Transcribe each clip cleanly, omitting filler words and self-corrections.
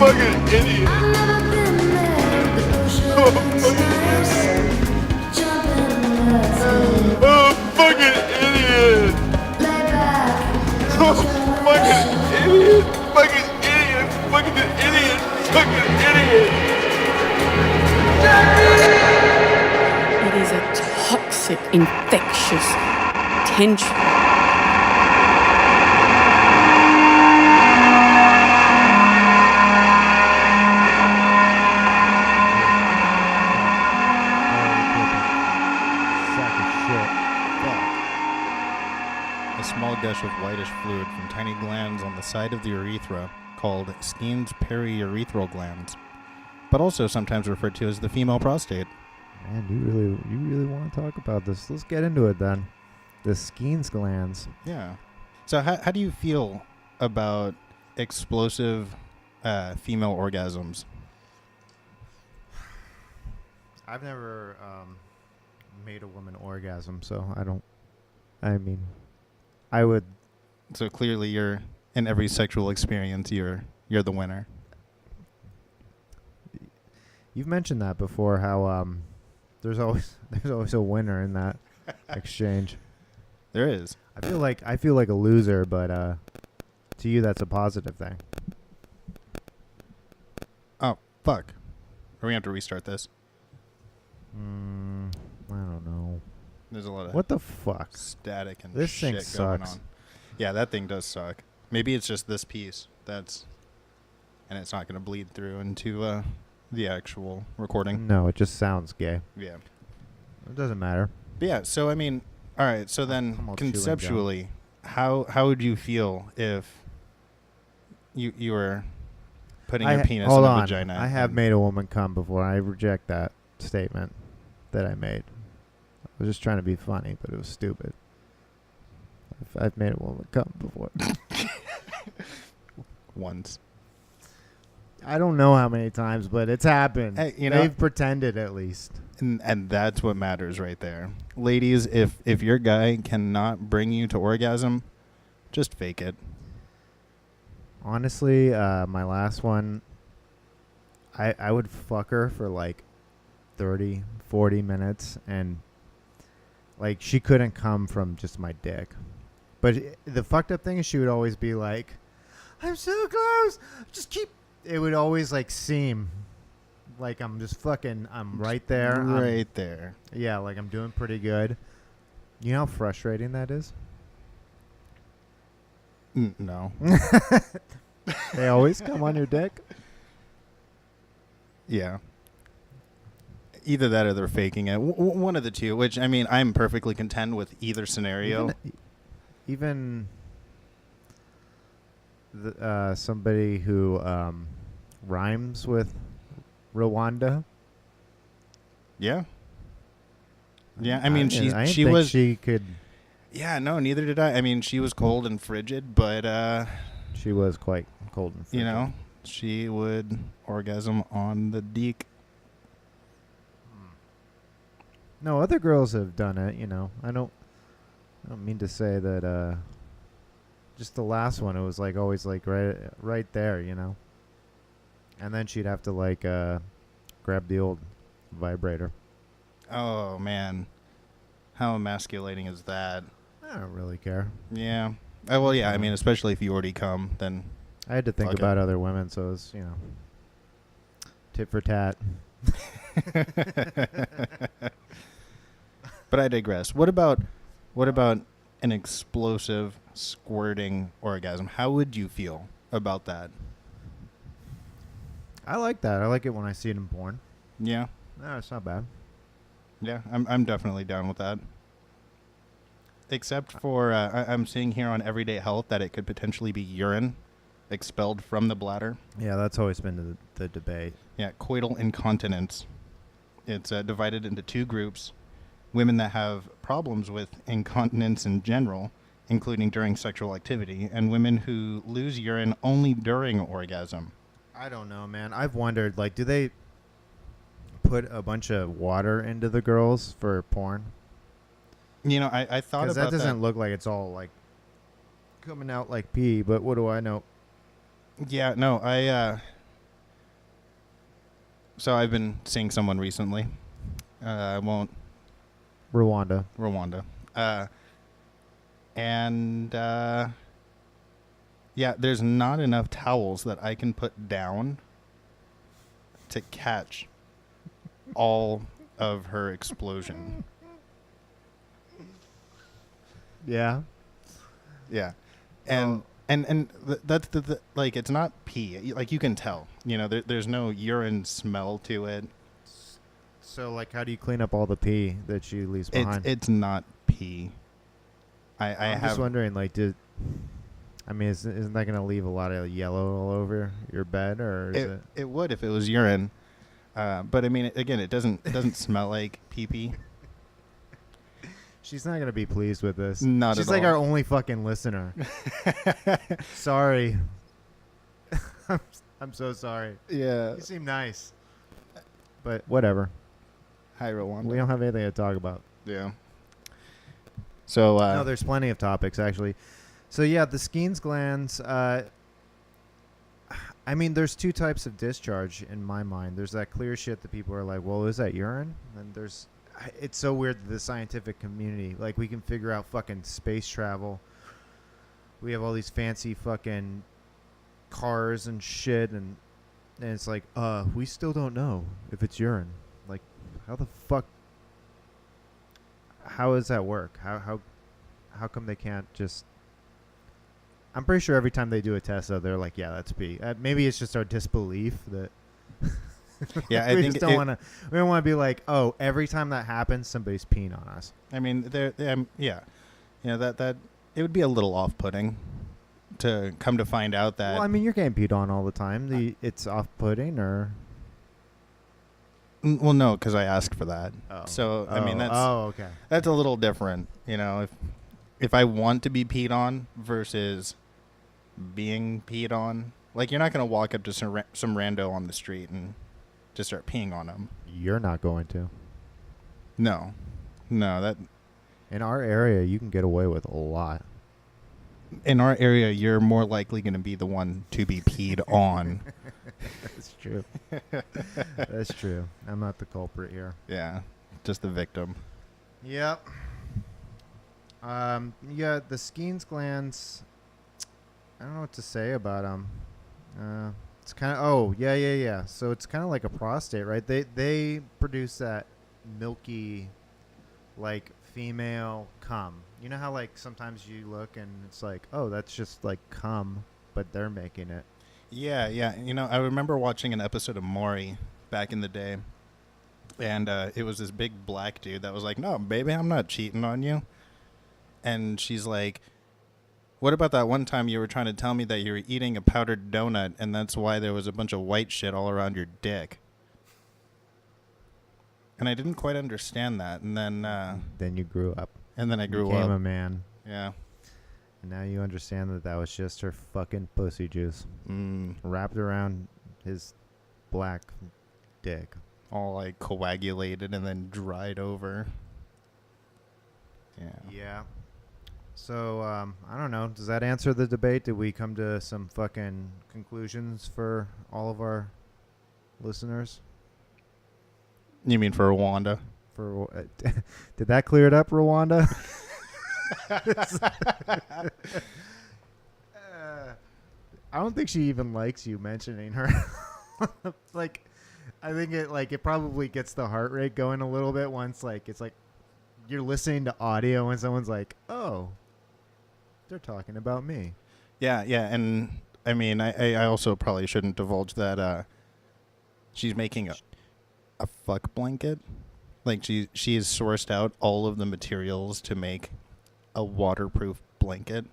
fucking idiot. Oh, fucking idiot. Oh, fucking idiot. Fucking idiot. Fucking idiot. Fucking idiot. It is a toxic, infectious tension. Gush of whitish fluid from tiny glands on the side of the urethra called Skene's periurethral glands, but also sometimes referred to as the female prostate. Man, you really want to talk about this? Let's get into it then. The Skene's glands. Yeah. So how do you feel about explosive female orgasms? I've never made a woman orgasm, so I would. So clearly, you're in every sexual experience. You're the winner. You've mentioned that before. How there's always a winner in that exchange. There is. I feel like a loser, but to you that's a positive thing. Oh fuck! Are we have to restart this? I don't know. There's a lot of what the fuck static and this shit thing going sucks. on. Yeah, that thing does suck. Maybe it's just this piece and it's not going to bleed through into the actual recording. No, it just sounds gay. Yeah, it doesn't matter. But yeah. So I mean, all right. So then, conceptually, how would you feel if you were putting your penis in a vagina? I have made a woman come before. I reject that statement that I made. I was just trying to be funny, but it was stupid. I've made a woman come before. Once. I don't know how many times, but it's happened. Hey, they've pretended at least. And that's what matters right there. Ladies, if your guy cannot bring you to orgasm, just fake it. Honestly, my last one, I would fuck her for like 30, 40 minutes, and like she couldn't come from just my dick. But the fucked up thing is she would always be like, I'm so close. Just keep. It would always like seem like I'm right there. Right there. Yeah, like I'm doing pretty good. You know how frustrating that is? No. They always come on your dick? Yeah. Either that or they're faking it. One of the two, which, I mean, I'm perfectly content with either scenario. Even somebody who rhymes with Rwanda. Yeah. Yeah, I mean, she could. Yeah, no, neither did I. I mean, she was cold and frigid, but she was quite cold and frigid. You know, she would orgasm on the deek. No, other girls have done it, you know. I don't mean to say that just the last one, it was like always like right there, you know. And then she'd have to like grab the old vibrator. Oh man. How emasculating is that? I don't really care. Yeah. Oh, well, yeah, I mean, especially if you already come, then I had to think about other women, so it was, you know, tit for tat. But I digress. What about an explosive squirting orgasm? How would you feel about that? I like that. I like it when I see it in porn. Yeah. No, it's not bad. Yeah, I'm definitely down with that. Except for I'm seeing here on Everyday Health that it could potentially be urine expelled from the bladder. Yeah, that's always been the debate. Yeah, coital incontinence. It's divided into two groups. Women that have problems with incontinence in general, including during sexual activity, and women who lose urine only during orgasm. I don't know, man. I've wondered, like, do they put a bunch of water into the girls for porn? You know, I thought about that. Because that doesn't look like it's all, like, coming out like pee, but what do I know? Yeah, no, so I've been seeing someone recently. I won't... Rwanda. And yeah, there's not enough towels that I can put down to catch all of her explosion. Yeah. Yeah. And that's the like, it's not pee. Like, you can tell, you know, there's no urine smell to it. So, like, how do you clean up all the pee that she leaves behind? It's not pee. I'm just wondering, like, isn't that going to leave a lot of yellow all over your bed, or is it? It would if it was urine. But I mean, again, it doesn't smell like pee-pee. She's not going to be pleased with this. Not She's at like all. our only fucking listener. Sorry. I'm so sorry. Yeah. You seem nice. But whatever. Hi, Rwanda. We don't have anything to talk about. Yeah. So no, there's plenty of topics, actually. So, yeah, the Skene's glands, I mean, there's two types of discharge in my mind. There's that clear shit that people are like, well, is that urine? And it's so weird that the scientific community, like, we can figure out fucking space travel. We have all these fancy fucking cars and shit, and it's like, we still don't know if it's urine. Like, how the fuck? How does that work? How come they can't just? I'm pretty sure every time they do a test, though, they're like, yeah, that's pee. Maybe it's just our disbelief that. Yeah, I we think just don't want to. We don't want to be like, oh, every time that happens, somebody's peeing on us. I mean, yeah, you know, that it would be a little off-putting to come to find out that. Well, I mean, you're getting peed on all the time. It's off-putting, or. Well, no, because I asked for that. Oh. So I mean, okay. That's a little different, you know. If I want to be peed on versus being peed on, like, you're not gonna walk up to some rando on the street and just start peeing on them. You're not going to. No, that In our area, you can get away with a lot. in our area, you're more likely going to be the one to be peed on. That's true. That's true. I'm not the culprit here. Yeah, just the victim. Yep. Yeah, the Skene's glands, I don't know what to say about them. It's kind of, yeah. So it's kind of like a prostate, right? They produce that milky, like, female cum. You know how, like, sometimes you look and it's like, oh, that's just like cum, but they're making it. Yeah. You know, I remember watching an episode of Maury back in the day, and it was this big black dude that was like, no, baby, I'm not cheating on you. And she's like, what about that one time you were trying to tell me that you were eating a powdered donut and that's why there was a bunch of white shit all around your dick? And I didn't quite understand that. And then you grew up. And then I grew up. Became a man. Yeah. And now you understand that was just her fucking pussy juice. Wrapped around his black dick. All, like, coagulated and then dried over. Yeah. So, I don't know. Does that answer the debate? Did we come to some fucking conclusions for all of our listeners? You mean for Rwanda? Did that clear it up, Rwanda? I don't think she even likes you mentioning her. Like, I think it probably gets the heart rate going a little bit once, like, it's like you're listening to audio and someone's like, oh, they're talking about me. Yeah, and I mean, I also probably shouldn't divulge that she's making a fuck blanket. Like, she has sourced out all of the materials to make a waterproof blanket.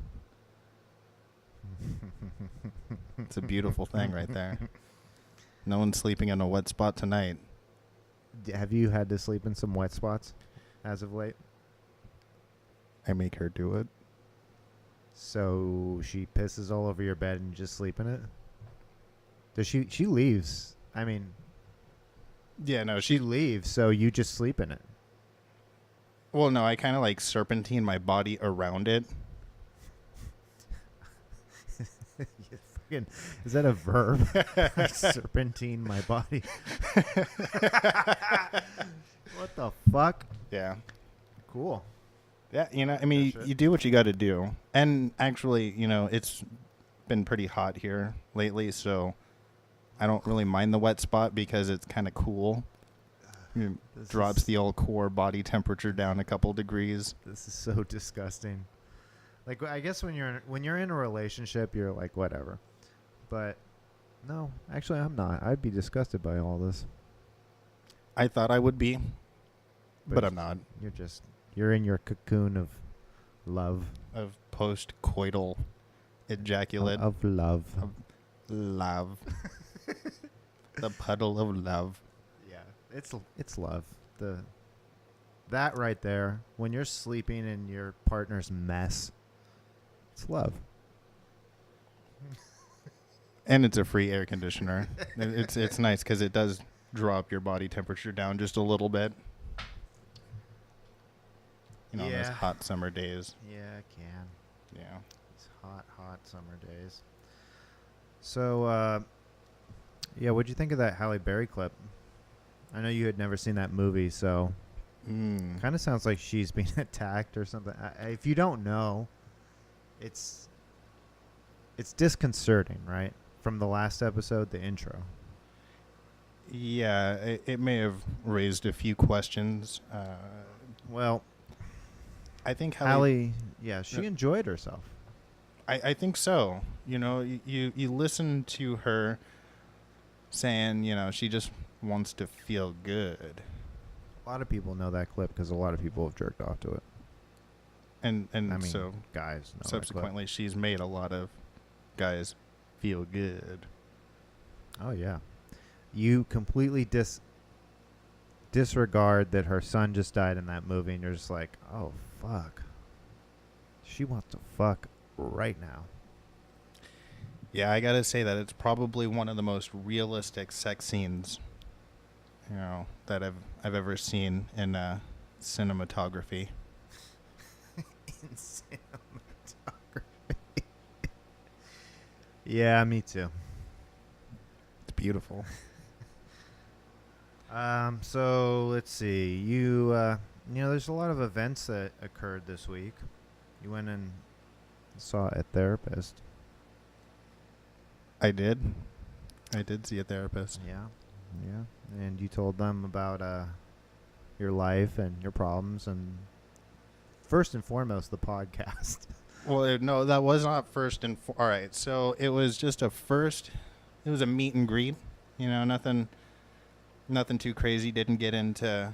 It's a beautiful thing right there. No one's sleeping in a wet spot tonight. Have you had to sleep in some wet spots as of late? I make her do it. So she pisses all over your bed and you just sleep in it? Does she leaves. I mean, yeah, no, she leaves, so you just sleep in it. Well, no, I kind of like serpentine my body around it. Is that a verb? Serpentine my body. What the fuck? Yeah. Cool. Yeah, I mean, you do what you got to do. And actually, it's been pretty hot here lately, so I don't really mind the wet spot because it's kind of cool. It drops the old core body temperature down a couple degrees. This is so disgusting. Like, I guess when you're in a relationship, you're like, whatever. But no, actually, I'm not. I'd be disgusted by all this. I thought I would be, but I'm not. You're in your cocoon of love. Of post-coital ejaculate. Of love. Of love. The puddle of love. Yeah, it's love. That right there, when you're sleeping in your partner's mess, it's love. And it's a free air conditioner. It's nice because it does drop your body temperature down just a little bit. On those hot summer days. Yeah, it can. Yeah. It's hot summer days. So, what'd you think of that Halle Berry clip? I know you had never seen that movie, so kind of sounds like she's being attacked or something. If you don't know, it's disconcerting, right? From the last episode, the intro. Yeah, it may have raised a few questions. Well, I think Halle, she enjoyed herself. I think so. You listen to her saying, she just wants to feel good. A lot of people know that clip because a lot of people have jerked off to it. And I mean, so guys know subsequently she's made a lot of guys feel good. Oh, yeah. You completely disregard that her son just died in that movie, and you're just like, oh, fuck. She wants to fuck right now. Yeah, I gotta say that it's probably one of the most realistic sex scenes, that I've ever seen in cinematography. In cinematography. Yeah, me too. It's beautiful. So let's see. You there's a lot of events that occurred this week. You went and saw a therapist. I did see a therapist. Yeah. And you told them about your life and your problems, and first and foremost, the podcast. Well, no, that was not first and all right. So it was just it was a meet and greet. Nothing too crazy. Didn't get into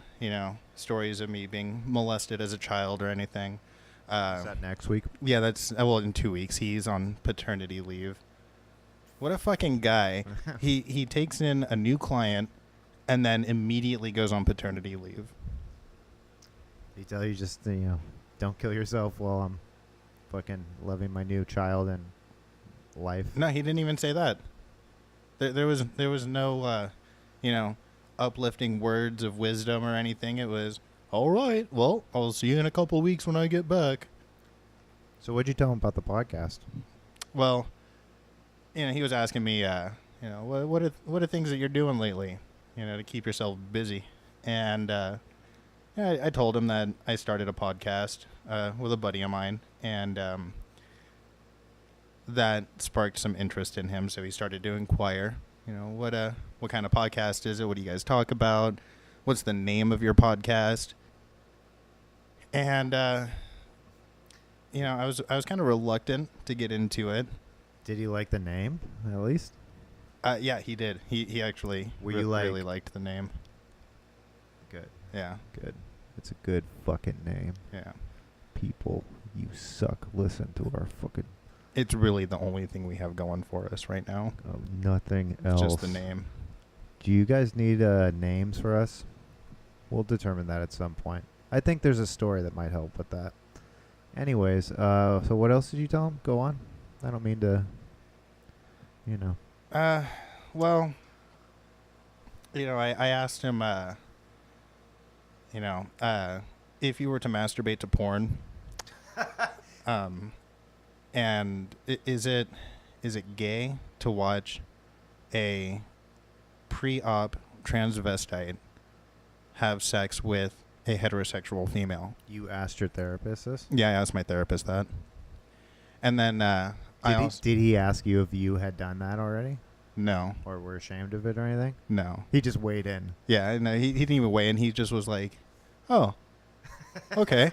stories of me being molested as a child or anything. Is that next week? Yeah, that's in 2 weeks. He's on paternity leave. What a fucking guy. He takes in a new client and then immediately goes on paternity leave. He tell you just don't kill yourself while I'm fucking loving my new child and life. No, he didn't even say that. There was no uplifting words of wisdom or anything. It was, all right, well, I'll see you in a couple weeks when I get back. So what'd you tell him about the podcast? Well, he was asking me, what are things that you're doing lately, to keep yourself busy. And I told him that I started a podcast with a buddy of mine, and that sparked some interest in him. So he started to inquire, what kind of podcast is it? What do you guys talk about? What's the name of your podcast? And I was kind of reluctant to get into it. Did he like the name, at least? Yeah, he did. He actually really liked the name. Good. Yeah. Good. It's a good fucking name. Yeah. People, you suck. Listen to our fucking... It's really the only thing we have going for us right now. Nothing else. It's just the name. Do you guys need names for us? We'll determine that at some point. I think there's a story that might help with that. Anyways, so what else did you tell him? Go on. I don't mean to, Well, I asked him, if you were to masturbate to porn, and is it is it gay to watch a pre-op transvestite have sex with a heterosexual female? You asked your therapist this? Yeah, I asked my therapist that. And then Did he ask you if you had done that already? No. Or were ashamed of it or anything? No. He just weighed in. Yeah, no, he didn't even weigh in. He just was like, oh, okay.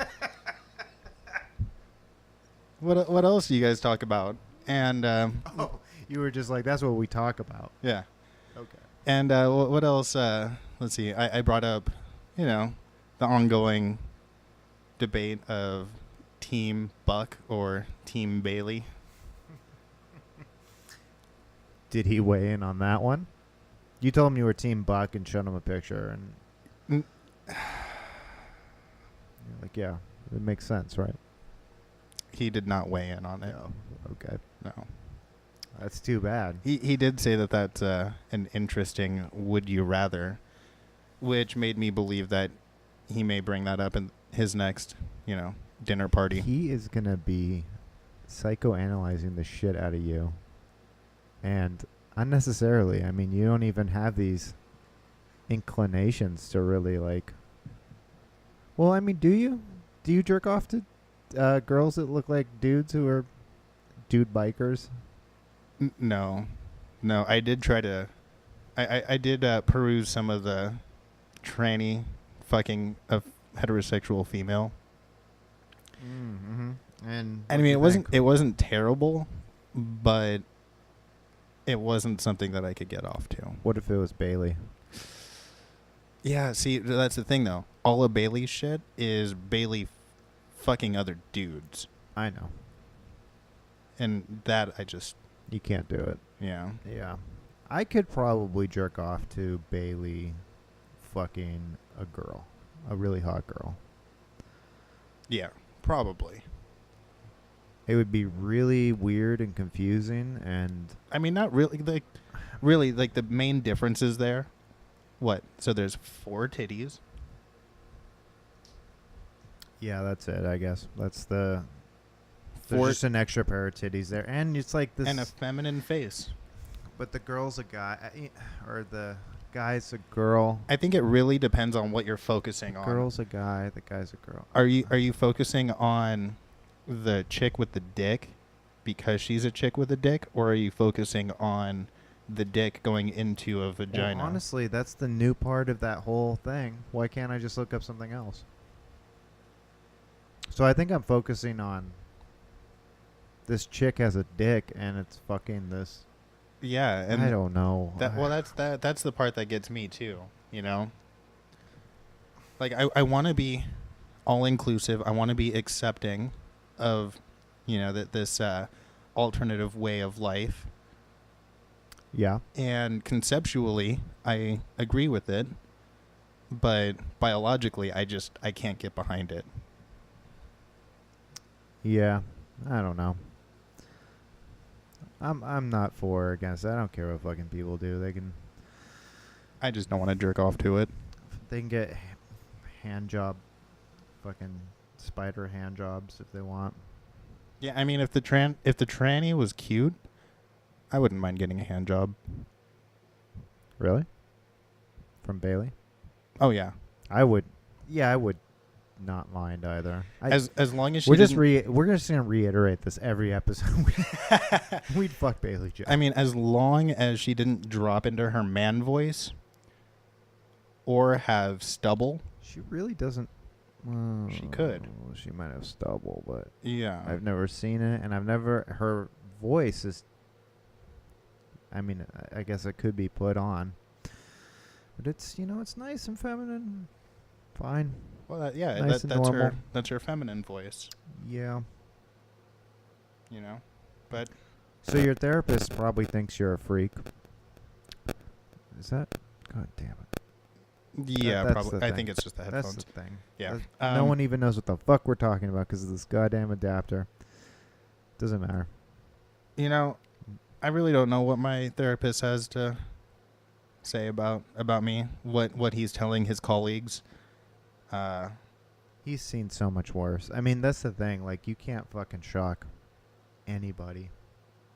What else do you guys talk about? And You were just like, that's what we talk about. yeah. Okay. And what else? Let's see. I brought up, the ongoing debate of Team Buck or Team Bailey. Did he weigh in on that one? You told him you were Team Buck and showed him a picture, and you're like, yeah, it makes sense, right? He did not weigh in on it. No. Okay. No. That's too bad. He did say that that's an interesting would you rather, which made me believe that he may bring that up in his next, dinner party. He is going to be psychoanalyzing the shit out of you. And unnecessarily. I mean, you don't even have these inclinations to really like... Well, I mean, do you? Do you jerk off to girls that look like dudes who are dude bikers? No. I did try to... I did peruse some of the tranny fucking a heterosexual female. Mm-hmm. And I mean, it wasn't terrible, but it wasn't something that I could get off to. What if it was Bailey? Yeah, see, that's the thing, though. All of Bailey's shit is Bailey fucking other dudes. I know. And that I just... You can't do it. Yeah. Yeah. I could probably jerk off to Bailey fucking a girl. A really hot girl. Yeah, probably. It would be really weird and confusing, and... I mean, not really. Like, the main difference is there. What? So there's 4 titties. Yeah, that's it, I guess. That's the... Four- There's just an extra pair of titties there. And it's like this... And a feminine face. But the girl's a guy... Or the guy's a girl. I think it really depends on what you're focusing on. Girl's a guy. The guy's a girl. Are you focusing on the chick with the dick because she's a chick with a dick, or are you focusing on the dick going into a vagina? Well, honestly, that's the new part of that whole thing. Why can't I just look up something else? So I think I'm focusing on this chick has a dick and it's fucking this. Yeah, and I don't know. That's the part that gets me too, Like I want to be all inclusive. I want to be accepting of this alternative way of life. Yeah. And conceptually, I agree with it, but biologically, I can't get behind it. Yeah. I don't know. I'm not for or against it. I don't care what fucking people do. I just don't want to jerk off to it. They can get hand job, fucking spider hand jobs if they want. Yeah, I mean, if the tranny was cute, I wouldn't mind getting a hand job. Really? From Bailey? Oh yeah, I would. Yeah, I would not mind either. as long as she we're just didn't- we're just gonna reiterate this every episode. We'd fuck Bailey Joe. I mean, as long as she didn't drop into her man voice or have stubble. She really doesn't. She could. She might have stubble, but Yeah. I've never seen it, and I've never. Her voice is. I mean, I guess it could be put on, but it's it's nice and feminine. Fine. Well, yeah, Nice and normal. that's her feminine voice. Yeah. But So your therapist probably thinks you're a freak. Is that? God damn it. yeah, that's probably. the I thing. think it's just the headphones. That's the thing. Yeah. No one even knows what the fuck we're talking about because of this goddamn adapter. Doesn't matter. I really don't know what my therapist has to say about me. What he's telling his colleagues. He's seen so much worse. I mean, that's the thing. Like, you can't fucking shock anybody.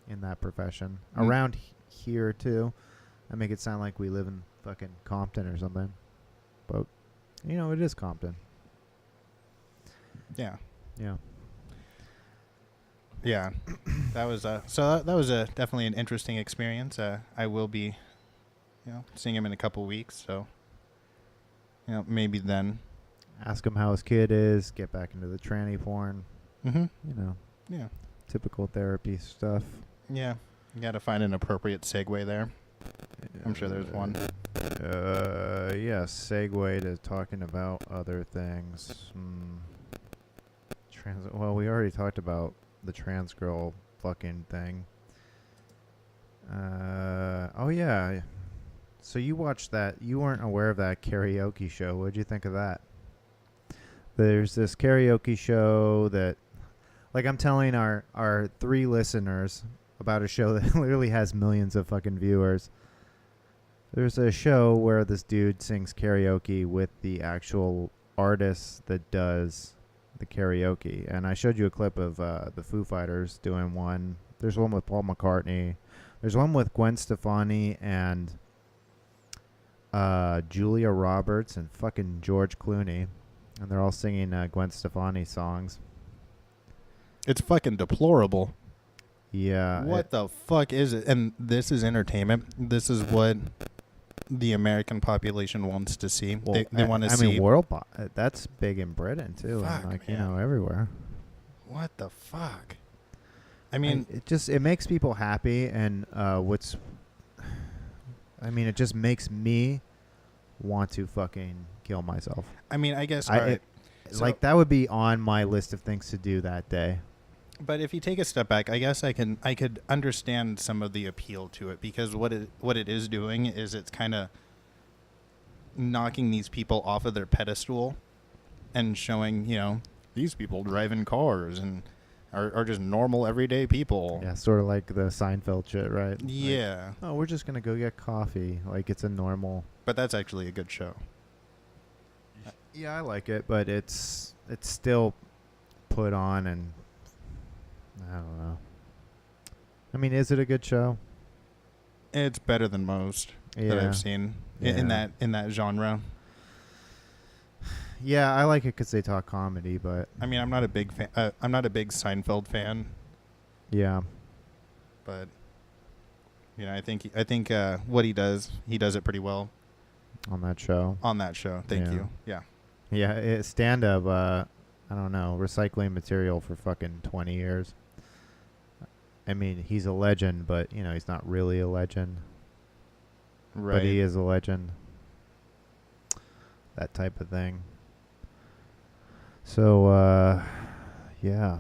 in that profession. Around here, too. I make it sound like we live in fucking Compton or something. But, you know, it is Compton. Yeah. Yeah. Yeah. That was that was definitely an interesting experience. I will be, seeing him in a couple weeks, so maybe then. Ask him how his kid is. Get back into the tranny porn. Mm-hmm. Yeah. Typical therapy stuff. Yeah. You got to find an appropriate segue there. I'm sure there's one. Yeah, segue to talking about other things. Well, we already talked about the trans girl fucking thing. Oh, yeah. So you watched that. You weren't aware of that karaoke show. What'd you think of that? There's this karaoke show that, like, I'm telling our 3 listeners about a show that literally has millions of fucking viewers. There's a show where this dude sings karaoke with the actual artist that does the karaoke. And I showed you a clip of the Foo Fighters doing one. There's one with Paul McCartney. There's one with Gwen Stefani and Julia Roberts and fucking George Clooney. And they're all singing Gwen Stefani songs. It's fucking deplorable. Yeah. What the fuck is it? And this is entertainment. This is what the American population wants to see. Well, they want to see. I mean, world that's big in Britain too, Fuck, and like man. everywhere. What the fuck? I mean, it makes people happy, and it just makes me want to fucking kill myself. I mean, I guess all right. Like that would be on my list of things to do that day. But if you take a step back, I guess I could understand some of the appeal to it, because what it is doing is it's kind of knocking these people off of their pedestal and showing, these people drive in cars and are just normal everyday people. Yeah, sort of like the Seinfeld shit, right? Yeah. Like, we're just gonna go get coffee. Like it's a normal. But that's actually a good show. Yeah, I like it, but it's still put on, and I don't know. I mean, is it a good show? It's better than most that I've seen in that genre. Yeah, I like it because they talk comedy, but I mean, I'm not a big fan. I'm not a big Seinfeld fan. Yeah, but I think what he does it pretty well on that show. Thank you. Yeah. Yeah, stand up. I don't know, recycling material for fucking 20 years. I mean, he's a legend, but he's not really a legend. Right. But he is a legend. That type of thing. So, yeah.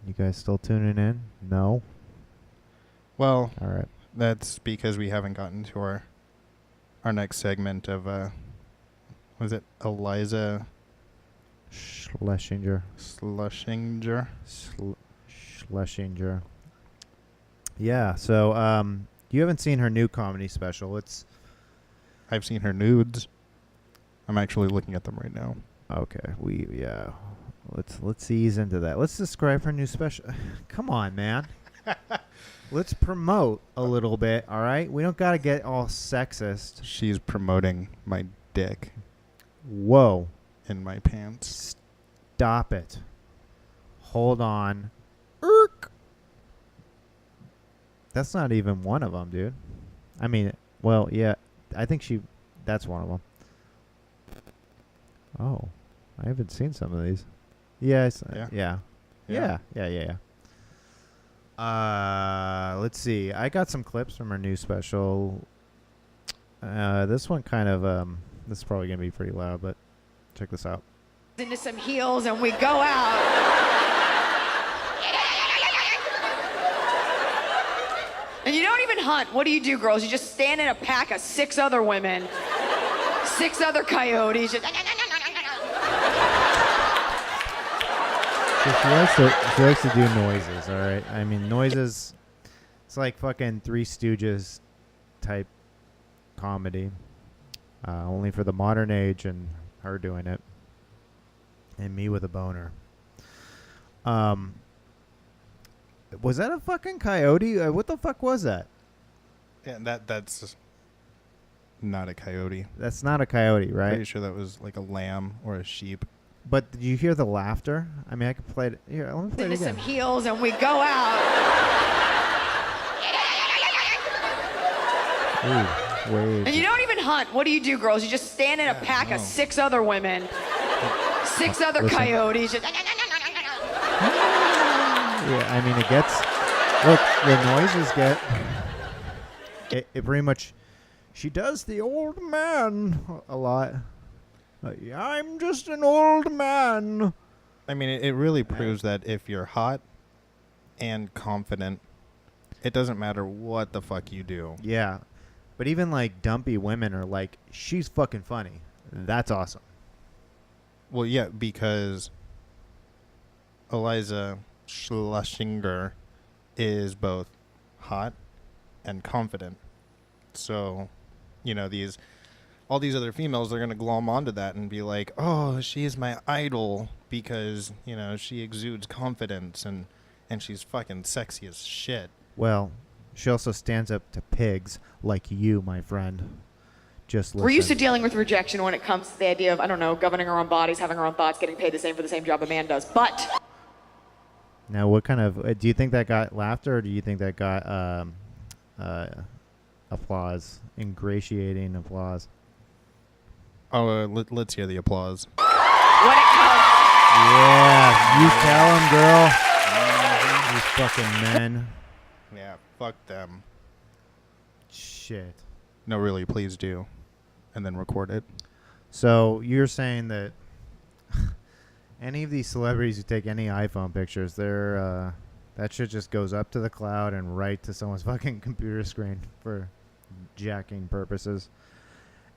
You guys still tuning in? No? Well, all right. That's because we haven't gotten to our next segment of, was it Iliza? Schlesinger. Schlesinger. Yeah, so you haven't seen her new comedy special. I've seen her nudes. I'm actually looking at them right now. Okay, let's ease into that. Let's describe her new special. Come on, man. Let's promote a little bit, all right? We don't got to get all sexist. She's promoting my dick. Whoa. In my pants. Stop it. Hold on. That's not even one of them, dude. I mean, well, yeah. I think that's one of them. Oh. I haven't seen some of these. Yes. Yeah. Let's see. I got some clips from her new special. This one kind of, this is probably going to be pretty loud, but check this out. Into some heels and we go out. And you don't even hunt. What do you do, girls? You just stand in a pack of 6 other women, 6 other coyotes. Just she likes to do noises, all right? I mean, noises, it's like fucking Three Stooges type comedy. Only for the modern age and her doing it. And me with a boner. Was that a fucking coyote? What the fuck was that? Yeah, that's not a coyote. That's not a coyote, right? Pretty sure that was like a lamb or a sheep. But did you hear the laughter? I mean, I could play it. Here, let me play it Into again. some heels and we go out. Ooh, wait. And you don't even hunt. What do, girls? You just stand in a pack of 6 other women, 6 other Listen. coyotes. Just Yeah, I mean, it gets. Look, the noises get. It pretty much. She does the old man a lot. I'm just an old man. I mean, it really proves that if you're hot and confident, it doesn't matter what the fuck you do. Yeah. But even like dumpy women are like, she's fucking funny. That's awesome. Well, yeah, because Iliza Schlesinger is both hot and confident. So, you know, all these other females, they're going to glom onto that and be like, oh, she is my idol because, you know, she exudes confidence and she's fucking sexy as shit. Well, she also stands up to pigs like you, my friend. Just listen. We're used to dealing with rejection when it comes to the idea of, I don't know, governing our own bodies, having our own thoughts, getting paid the same for the same job a man does. But Now, what kind of... do you think that got laughter, or do you think that got applause? Ingratiating applause? Oh, let's hear the applause. when it comes, Yeah, you tell him, girl. You fucking men. Yeah, fuck them. Shit. No, really, please do. And then record it. So you're saying that any of these celebrities who take any iPhone pictures, they're that shit just goes up to the cloud and right to someone's fucking computer screen for jacking purposes.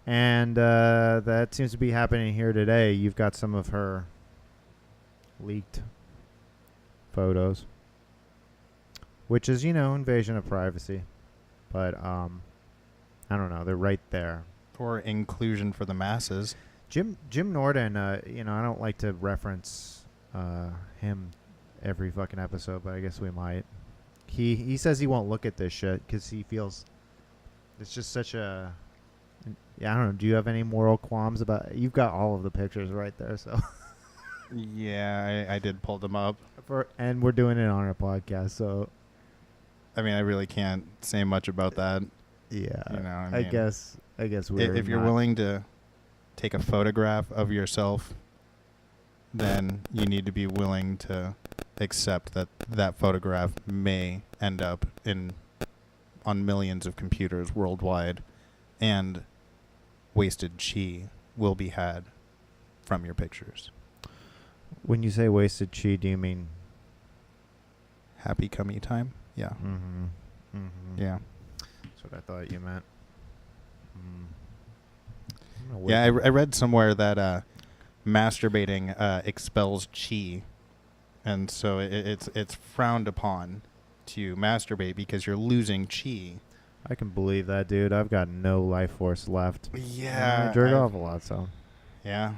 And that seems to be happening here today. You've got some of her leaked photos, which is, you know, invasion of privacy. But I don't know. They're right there. Or inclusion for the masses. Jim Norton, you know, I don't like to reference him every fucking episode, but I guess we might. He says he won't look at this shit because he feels it's just such a... Yeah, I don't know. Do you have any moral qualms about it? You've got all of the pictures right there, so... Yeah, I did pull them up. And we're doing it on our podcast, so... I mean, I really can't say much about that. Yeah, You know, I I mean, guess we're If you're not- willing to take a photograph of yourself, then you need to be willing to accept that that photograph may end up on millions of computers worldwide, and wasted chi will be had from your pictures. When you say wasted chi, do you mean... Happy cummy time? Yeah. Mm-hmm. Mm-hmm. Yeah. That's what I thought you meant. Yeah, I read somewhere that masturbating expels chi, and so it's frowned upon to masturbate because you're losing chi. I can believe that, dude. I've got no life force left. Yeah, I jerk I've- off a lot, so Yeah,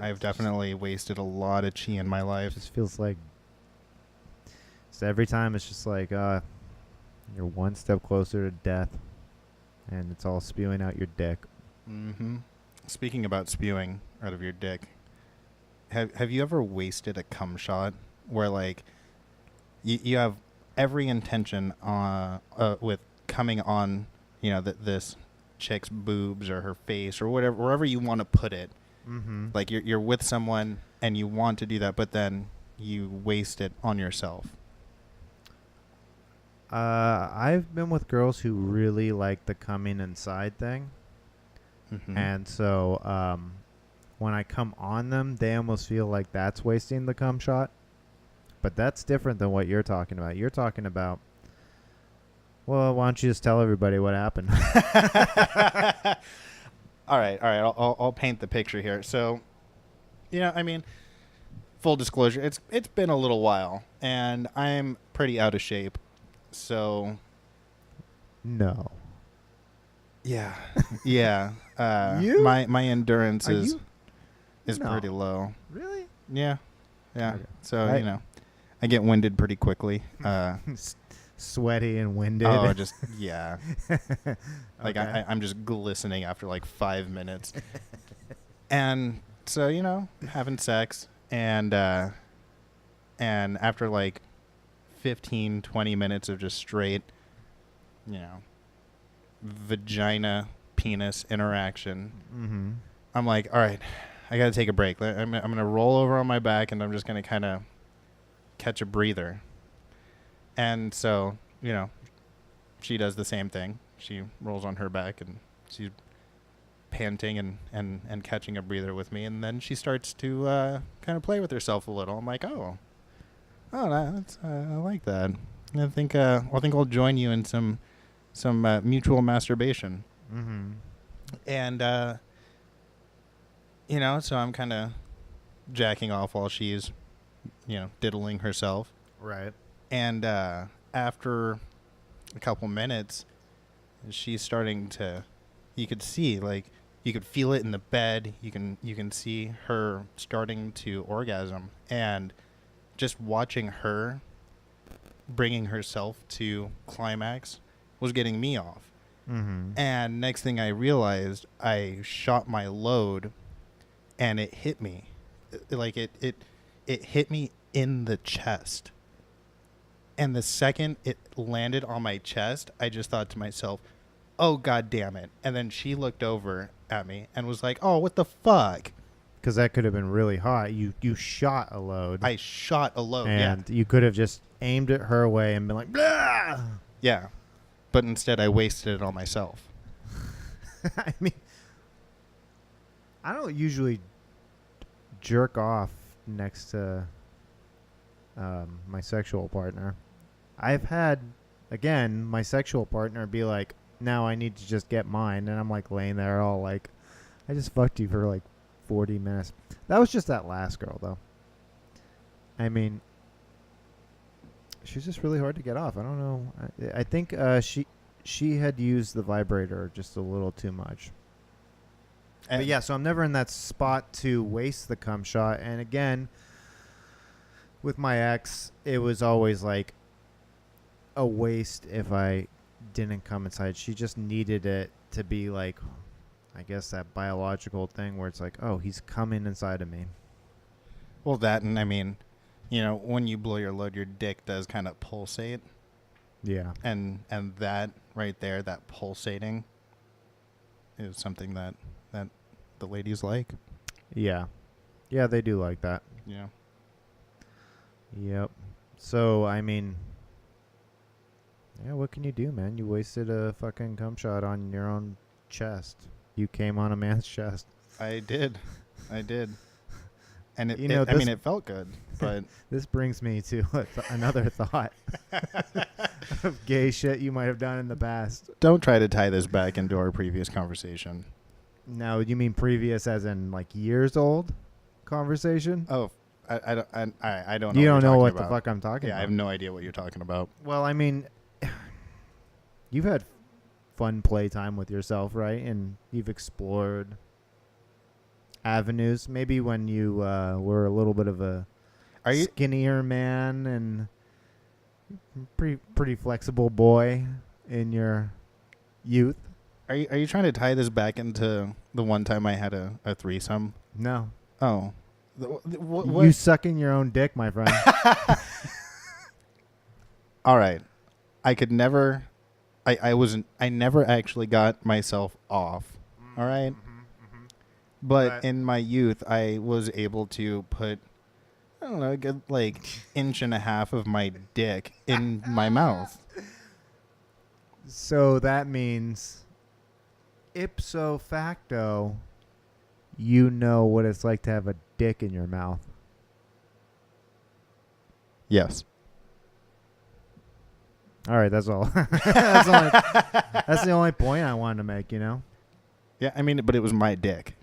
I've definitely wasted a lot of chi in my it life. just feels like... So every time it's just like, you're one step closer to death, and it's all spewing out your dick. Mm-hmm. Speaking about spewing out of your dick, have you ever wasted a cum shot where like you have every intention with coming on, you know, this chick's boobs or her face or whatever, wherever you want to put it. Mm-hmm. Like you're with someone and you want to do that, but then you waste it on yourself. I've been with girls who really like the coming inside thing. Mm-hmm. And so when I come on them, they almost feel like that's wasting the cum shot. But that's different than what you're talking about. You're talking about, well, why don't you just tell everybody what happened? All right. I'll paint the picture here. So, you know, I mean, full disclosure, it's been a little while, and I'm pretty out of shape. So, No. yeah, yeah. You? My endurance Are is you? is No. pretty low. Really? Yeah. Okay. So I- you know, I get winded pretty quickly. Sweaty and winded. Oh, just yeah. Like Okay. I'm just glistening after like 5 minutes. And so, you know, having sex and after like 15, 20 minutes of just straight, you know, vagina penis interaction, Mm-hmm. I'm like, all right, I got to take a break. I'm going to roll over on my back and I'm just going to kind of catch a breather. And so, you know, she does the same thing. She rolls on her back and she's panting and catching a breather with me. And then she starts to kind of play with herself a little. I'm like, oh, that's I like that. I think I'll join you in some mutual masturbation. Mm-hmm. And you know, so I'm kind of jacking off while she's, you know, diddling herself. Right. And after a couple minutes, she's starting to, you could see, like, you could feel it in the bed. You can see her starting to orgasm. And just watching her bringing herself to climax was getting me off. Mm-hmm. And next thing I realized, I shot my load and it hit me. It hit me in the chest. And the second it landed on my chest, I just thought to myself, oh, God damn it. And then she looked over at me and was like, oh, what the fuck? Because that could have been really hot. You shot a load. I shot a load, and you could have just aimed it her way and been like, blah! Yeah. But instead, I wasted it on myself. I mean, I don't usually jerk off next to my sexual partner. I've had, again, my sexual partner be like, now I need to just get mine. And I'm like laying there all like, I just fucked you for like 40 minutes. That was just that last girl, though. I mean, she's just really hard to get off. I don't know. I think she had used the vibrator just a little too much. But yeah, so I'm never in that spot to waste the cum shot. And again, with my ex, it was always like a waste if I didn't come inside. She just needed it to be like, I guess, that biological thing where it's like, oh, he's coming inside of me. Well, that, and I mean, you know, when you blow your load, your dick does kind of pulsate. Yeah. And that right there, that pulsating, is something that the ladies like. Yeah. Yeah, they do like that. Yeah. Yep. So, I mean, yeah, what can you do, man? You wasted a fucking cum shot on your own chest. You came on a man's chest. I did. And You know, it felt good, but This brings me to another thought of gay shit you might have done in the past. don't try to tie this back into our previous conversation. No, you mean previous as in like years old conversation? Oh, I don't know. You don't know what about. the fuck I'm talking Yeah, about. I have no idea what you're talking about. Well, I mean, you've had fun playtime with yourself, right? And you've explored avenues. Maybe when you were a little bit of a skinnier man and pretty flexible boy in your youth. Are you trying to tie this back into the one time I had a threesome? No. Oh. What? You sucking your own dick, my friend. All right. I could never I never actually got myself off. All right? But in my youth, I was able to put, I don't know, a good like inch and a half of my dick in my mouth. So that means ipso facto, you know what it's like to have a dick in your mouth. Yes. All right, that's all. That's the only point I wanted to make, you know? Yeah, I mean, but it was my dick.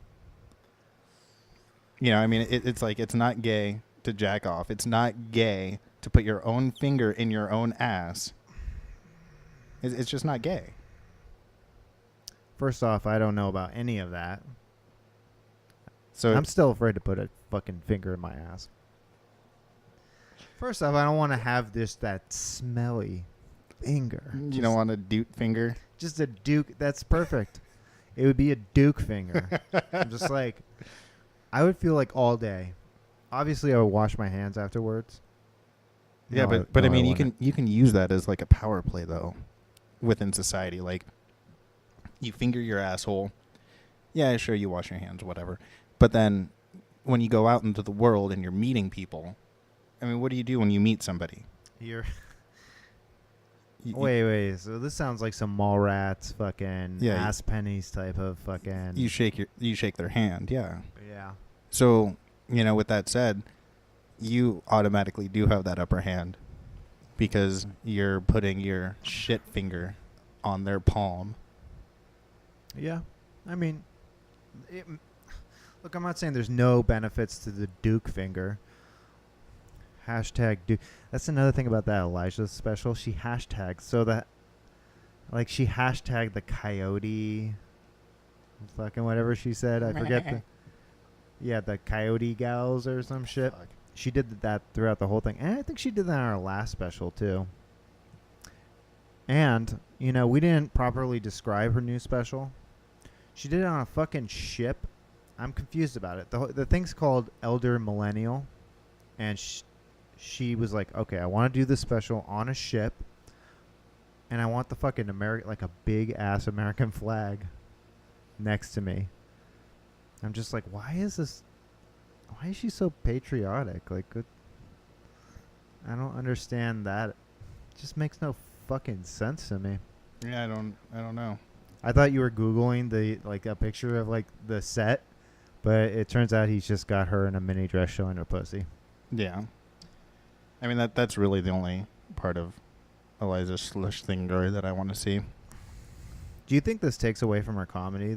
You know, I mean, it's like, it's not gay to jack off. It's not gay to put your own finger in your own ass. It's just not gay. First off, I don't know about any of that. So I'm still afraid to put a fucking finger in my ass. First off, I don't want to have that smelly finger. You don't want a dude finger? Just a Duke. That's perfect. It would be a Duke finger. I'm just like, I would feel like all day. Obviously, I would wash my hands afterwards. Yeah, No, but no, I mean, you wouldn't. can use that as like a power play though, within society. Like, you finger your asshole. Yeah, sure, you wash your hands, whatever. But then, when you go out into the world and you're meeting people, I mean, what do you do when you meet somebody? You're. You- Wait. So this sounds like some Mallrats, fucking Yeah, ass pennies type of fucking. You shake their hand, yeah. Yeah. So, with that said, you automatically do have that upper hand because you're putting your shit finger on their palm. Yeah. I mean, look, I'm not saying there's no benefits to the Duke finger. Hashtag Duke. That's another thing about that Iliza special. She hashtagged so that, like, she hashtagged the coyote, fucking whatever she said. I forget the coyote gals or some shit. Fuck. She did that throughout the whole thing, and I think she did that in our last special too. And we didn't properly describe her new special. She did it on a fucking ship. I'm confused about it. The thing's called Elder Millennial, and she was like, okay, I want to do this special on a ship, and I want the fucking like a big ass American flag next to me. I'm just like, why is she so patriotic? Like, I don't understand that. It just makes no fucking sense to me. Yeah, I don't know. I thought you were Googling a picture of like the set, but it turns out he's just got her in a mini dress showing her pussy. Yeah. I mean, that's really the only part of Iliza Schlesinger that I want to see. Do you think this takes away from her comedy?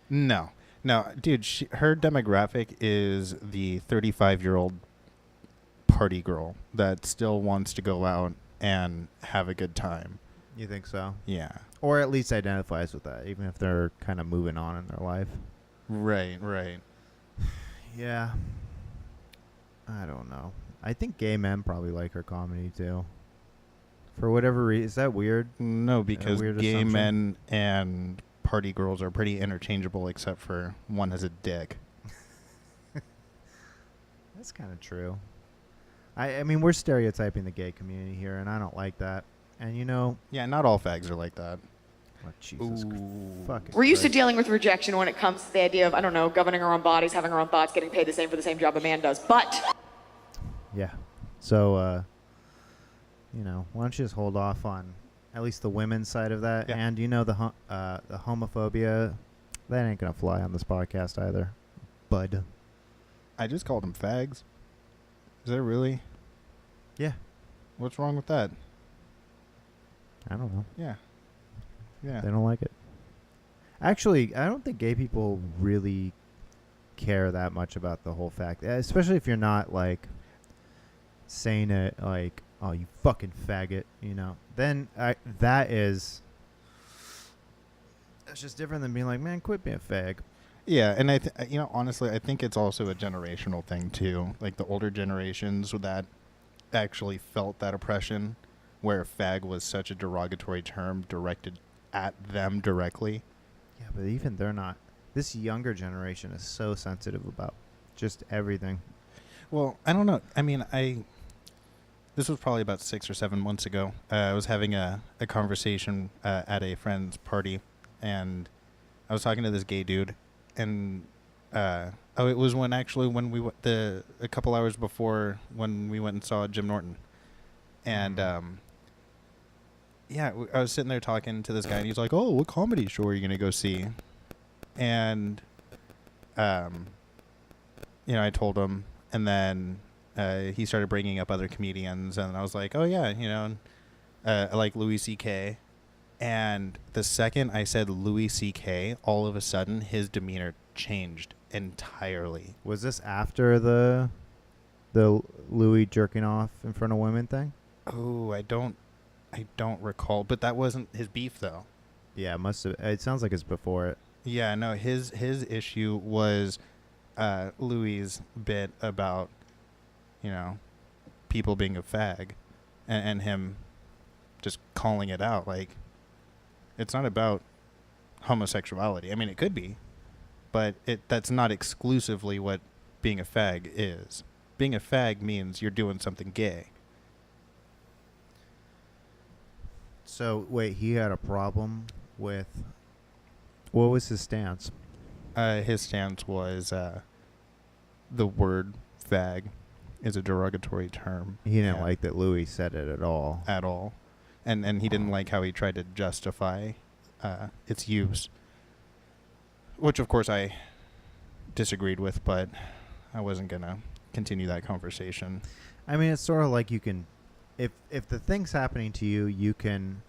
No, dude, her demographic is the 35-year-old party girl that still wants to go out and have a good time. You think so? Yeah. Or at least identifies with that, even if they're kind of moving on in their life. Right. Yeah. I don't know. I think gay men probably like her comedy too. For whatever reason. Is that weird? No, because weird gay assumption? men and party girls are pretty interchangeable except for one has a dick. That's kind of true. I mean, we're stereotyping the gay community here, and I don't like that. And Yeah, not all fags are like that. oh, Jesus fucking We're used to Christ. dealing with rejection when it comes to the idea of, I don't know, governing our own bodies, having our own thoughts, getting paid the same for the same job a man does. But Yeah. So, why don't you just hold off on at least the women's side of that? Yeah. And the homophobia, that ain't gonna fly on this podcast either, bud. I just called them fags. Is that really? Yeah. What's wrong with that? I don't know. Yeah. They don't like it. Actually, I don't think gay people really care that much about the whole fact, especially if you're not like saying it like, "Oh, you fucking faggot," Then that's just different than being like, "Man, quit being a fag." Yeah, and honestly, I think it's also a generational thing too. Like the older generations that actually felt that oppression, where fag was such a derogatory term directed at them directly. Yeah, but even they're not. This younger generation is so sensitive about just everything. Well, I don't know. I mean, this was probably about 6 or 7 months ago. I was having a conversation at a friend's party, and I was talking to this gay dude, and it was when we a couple hours before when we went and saw Jim Norton, and I was sitting there talking to this guy, and he's like, "Oh, what comedy show are you gonna go see?" And I told him, and then he started bringing up other comedians, and I was like, "Oh yeah, I like Louis C.K." And the second I said Louis C.K., all of a sudden his demeanor changed entirely. Was this after the Louis jerking off in front of women thing? Oh, I don't recall, but that wasn't his beef though. Yeah, it must have. It sounds like it's before it. Yeah, no, his issue was Louis' bit about people being a fag and him just calling it out. Like, it's not about homosexuality. I mean, it could be, but that's not exclusively what being a fag is. Being a fag means you're doing something gay. So wait, he had a problem with. What was his stance? His stance was the word fag is a derogatory term. He didn't and- like that Louis said it at all. at all, and he didn't like how he tried to justify its use, which of course I disagreed with, but I wasn't gonna continue that conversation. I mean, it's sort of like you can, if the thing's happening to you, you can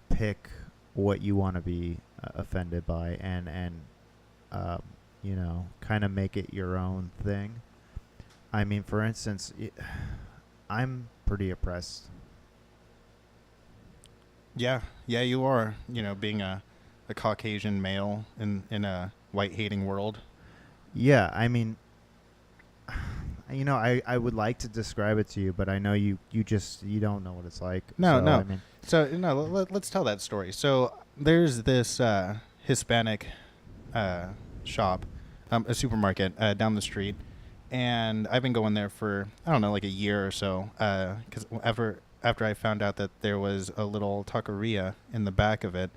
pick what you want to be offended by, and kind of make it your own thing. I mean, for instance, I'm pretty oppressed. Yeah, you are. Being a Caucasian male in a white hating world. Yeah, I mean, I would like to describe it to you, but I know you don't know what it's like. No. I mean, So let's tell that story. So there's this Hispanic shop, a supermarket down the street, and I've been going there for I don't know, like a year or so. Because after I found out that there was a little taqueria in the back of it,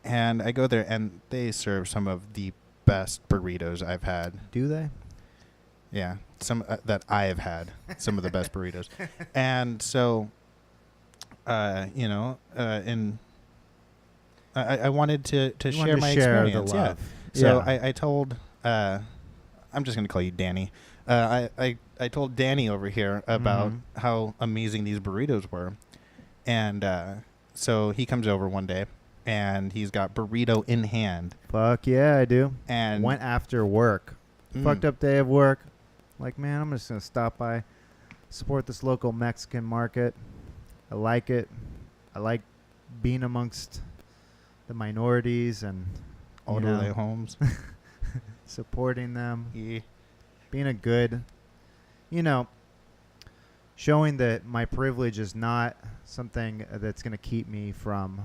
and I go there and they serve some of the best burritos I've had. do they? Yeah, some that I have had, some of the best burritos, and so, and I wanted to You share wanted to my share the experience. love. Yeah. So Yeah. I told, I'm just gonna call you Danny. I told Danny over here about how amazing these burritos were, and so he comes over one day, and he's got burrito in hand, Fuck yeah, I do. and Went after work. Fucked up day of work. Like, man, I'm just going to stop by, support this local Mexican market. I like it. I like being amongst the minorities and orderly homes. supporting them. Yeah. Being a good, showing that my privilege is not something that's going to keep me from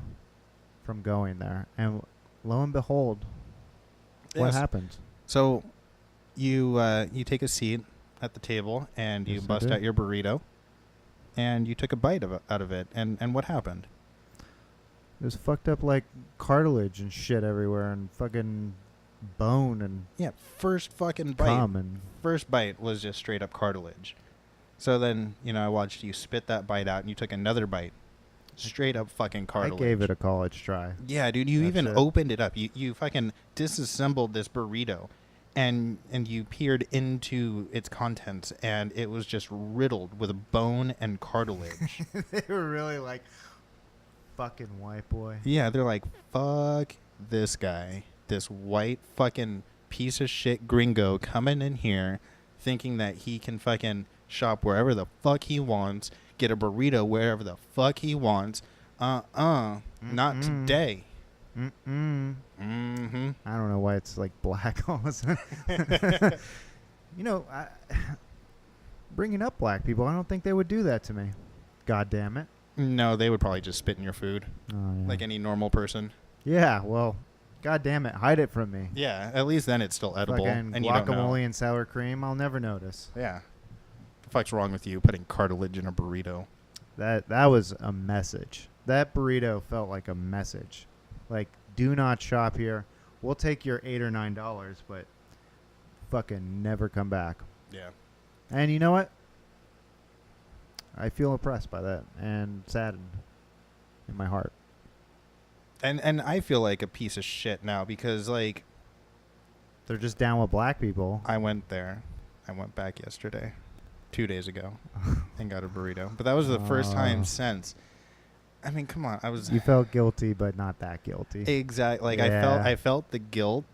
going there. And lo and behold, what Yes. happened? So you take a seat at the table and you Yes, I bust did. out your burrito, and you took a bite out of it. And what happened? It was fucked up like cartilage and shit everywhere and fucking bone and Yeah, first fucking bite. cum and First bite was just straight up cartilage. So then, I watched you spit that bite out and you took another bite. Straight up fucking cartilage. I gave it a college try. Yeah, dude, you That's even it. opened it up. You fucking disassembled this burrito and you peered into its contents, and it was just riddled with bone and cartilage. They were really like, fucking white boy. Yeah, they're like, fuck this guy. This white fucking piece of shit gringo coming in here thinking that he can fucking shop wherever the fuck he wants, get a burrito wherever the fuck he wants. Not today. Mm-mm. Mm-hmm. I don't know why it's like black all of a sudden. Bringing up black people, I don't think they would do that to me. God damn it. No, they would probably just spit in your food Oh, yeah. like any normal person. Yeah, well, god damn it, hide it from me. Yeah, at least then it's still edible. Fucking And you don't know. guacamole and sour cream, I'll never notice. Yeah. The fuck's wrong with you putting cartilage in a burrito? That was a message. That burrito felt like a message. Like, do not shop here. We'll take your $8 or $9, but fucking never come back. Yeah. And you know what? I feel oppressed by that and saddened in my heart. And I feel like a piece of shit now because, like, They're just down with black people. I went there. I went back yesterday, 2 days ago, and got a burrito. But that was the first time since. I mean, come on. I was You felt guilty, but not that guilty. exactly like Yeah. I felt the guilt,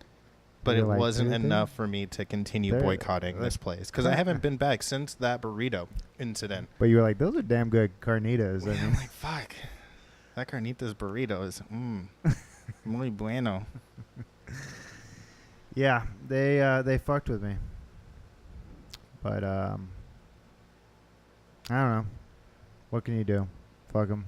but You're it like, wasn't "Dude, enough for me to continue they're- boycotting this place because I haven't been back since that burrito incident. But you were like, those are damn good carnitas. I I'm mean, like, fuck. That carnitas burrito is muy bueno. yeah, they fucked with me. But I don't know. What can you do? Fuck them.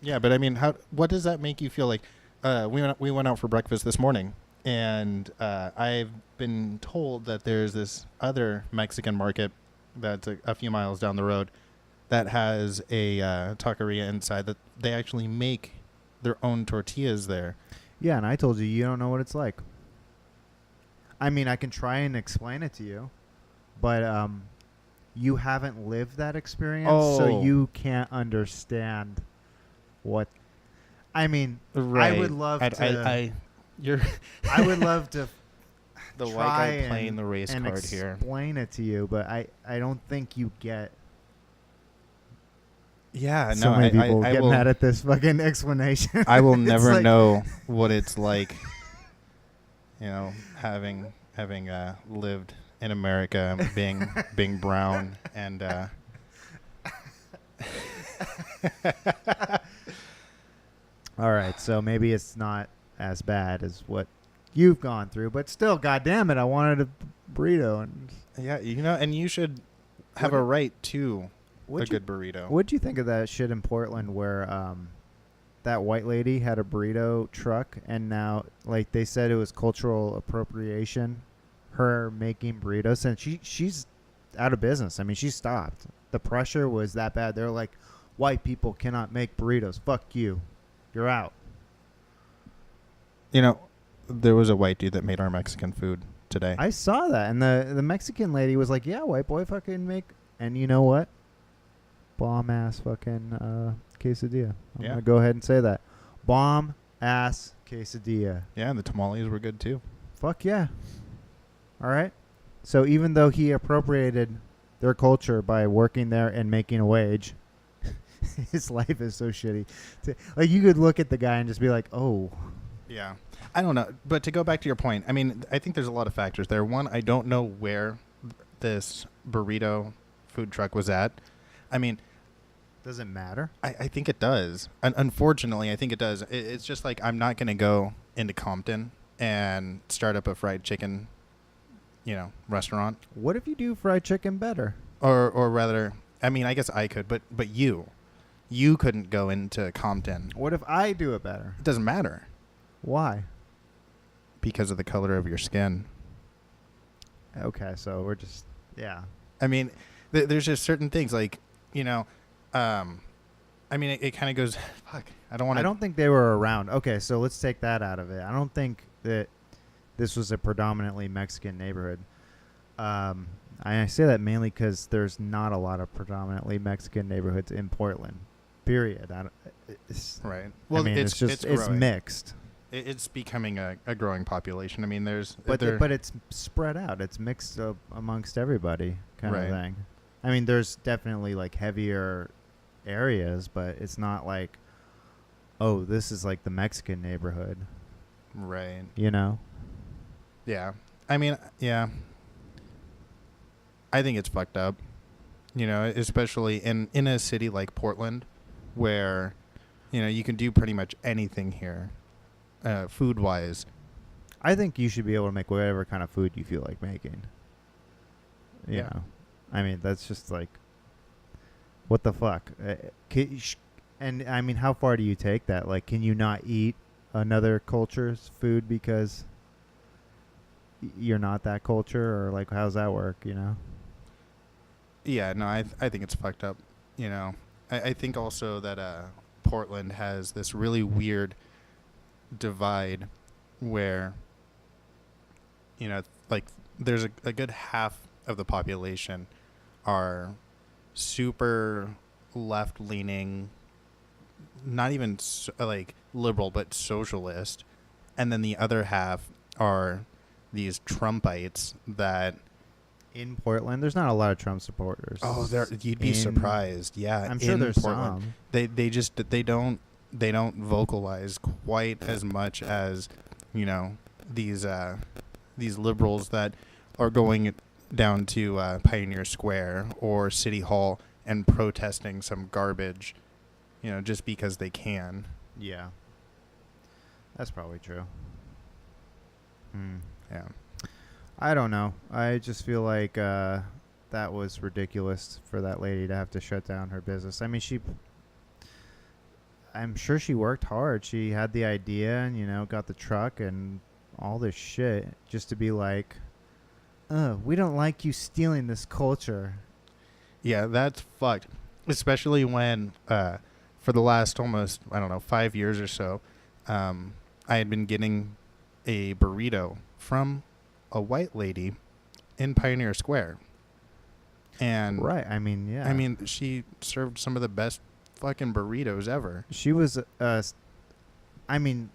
Yeah, but I mean, what does that make you feel like? We went out for breakfast this morning, and I've been told that there's this other Mexican market that's a few miles down the road that has a taqueria inside that they actually make their own tortillas there. Yeah, and I told you don't know what it's like. I mean, I can try and explain it to you, but you haven't lived that experience, so you can't understand what. I mean, Right. I would love to. You're I would love to. the white try guy playing the race and card here. Explain it to you, but I don't think you get. Yeah, So no, many people I get will, mad at this fucking explanation. I will It's never like- know what it's like, having lived in America, being brown and. All right, so maybe it's not as bad as what you've gone through, but still, goddamn it, I wanted a burrito. And Yeah, and you should have a right to a good burrito. What'd you think of that shit in Portland where that white lady had a burrito truck, and now, like, they said it was cultural appropriation, her making burritos, and she's out of business. I mean, she stopped. The pressure was that bad. They're like, white people cannot make burritos. Fuck you. You're out. There was a white dude that made our Mexican food today. I saw that, and the Mexican lady was like, yeah, white boy fucking make, and you know what? Bomb-ass fucking quesadilla. I'm Yeah. going to go ahead and say that. Bomb-ass quesadilla. Yeah, and the tamales were good too. Fuck yeah. All right. So even though he appropriated their culture by working there and making a wage, his life is so shitty. Like, you could look at the guy and just be like, oh. Yeah. I don't know. But to go back to your point, I mean, I think there's a lot of factors there. One, I don't know where this burrito food truck was at. I mean, Does it matter? I think it does. Unfortunately, I think it does. It's just like I'm not going to go into Compton and start up a fried chicken, restaurant. What if you do fried chicken better? Or rather, I mean, I guess I could, but you couldn't go into Compton. What if I do it better? It doesn't matter Why? because of the color of your skin. Okay, so we're just, yeah. I mean, there's just certain things like, I mean, it kind of goes, fuck, I don't think they were around. Okay, so let's take that out of it. I don't think that this was a predominantly Mexican neighborhood. I say that mainly because there's not a lot of predominantly Mexican neighborhoods in Portland. Period. Right. Well, I mean, it's growing. mixed. It's becoming a growing population. I mean, But it's spread out. It's mixed up amongst everybody, kind Right. of thing. I mean, there's definitely like heavier areas, but it's not like, oh, this is like the Mexican neighborhood. Right. Yeah. I mean, yeah. I think it's fucked up. Especially in a city like Portland, where, you can do pretty much anything here, food-wise. I think you should be able to make whatever kind of food you feel like making. You Yeah. know? I mean, that's just like, what the fuck? And I mean, how far do you take that? Like, can you not eat another culture's food because you're not that culture? Or like, how's that work, Yeah, no, I think it's fucked up. I think also that Portland has this really weird divide where, like there's a good half of the population are super left-leaning, not even like liberal, but socialist. And then the other half are these Trumpites that... In Portland, there's not a lot of Trump supporters. Oh, you'd be surprised. Yeah, I'm sure there's Portland. some. They don't vocalize quite as much as these liberals that are going down to Pioneer Square or City Hall and protesting some garbage, just because they can. Yeah. That's probably true. Yeah. I don't know. I just feel like that that was ridiculous for that lady to have to shut down her business. I mean, I'm sure she worked hard. She had the idea and, you know, got the truck and all this shit just to be like, we don't like you stealing this culture. Yeah, that's fucked. Especially when, for the last almost, 5 years or so, I had been getting a burrito from a white lady in Pioneer Square. And Right. I mean, yeah. I mean, she served some of the best fucking burritos ever. She was, I mean,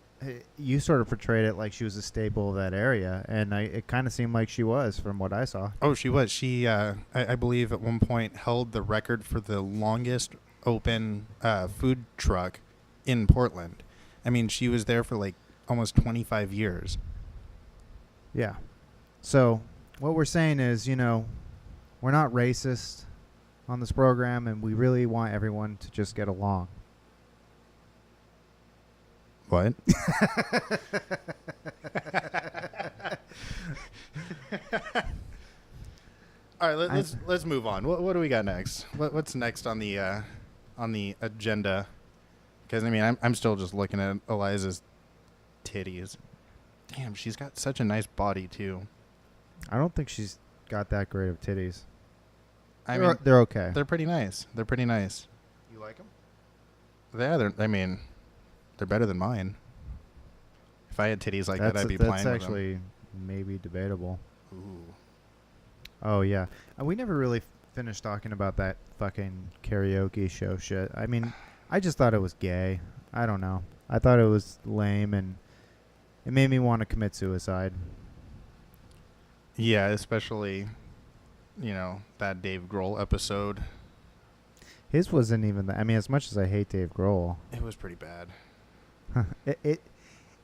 you sort of portrayed it like she was a staple of that area, and it kind of seemed like she was from what I saw. Oh, she was. She, I believe at one point held the record for the longest open food truck in Portland. I mean, she was there for like almost 25 years. Yeah. So what we're saying is, you know, we're not racist on this program, and we really want everyone to just get along. What? All right, let's move on. What do we got next? What's next on the agenda? Because I mean, I'm still just looking at Iliza's titties. Damn, she's got such a nice body too. I don't think she's got that great of titties. They're okay. They're pretty nice. They're pretty nice. You like them? Yeah, they're better than mine. If I had titties like that, I'd be playing with them. That's actually maybe debatable. Ooh. Oh, yeah. We never really finished talking about that fucking karaoke show shit. I mean, I just thought it was gay. I don't know. I thought it was lame, and it made me want to commit suicide. Yeah, especially, that Dave Grohl episode. His wasn't even that. I mean, as much as I hate Dave Grohl, It was pretty bad.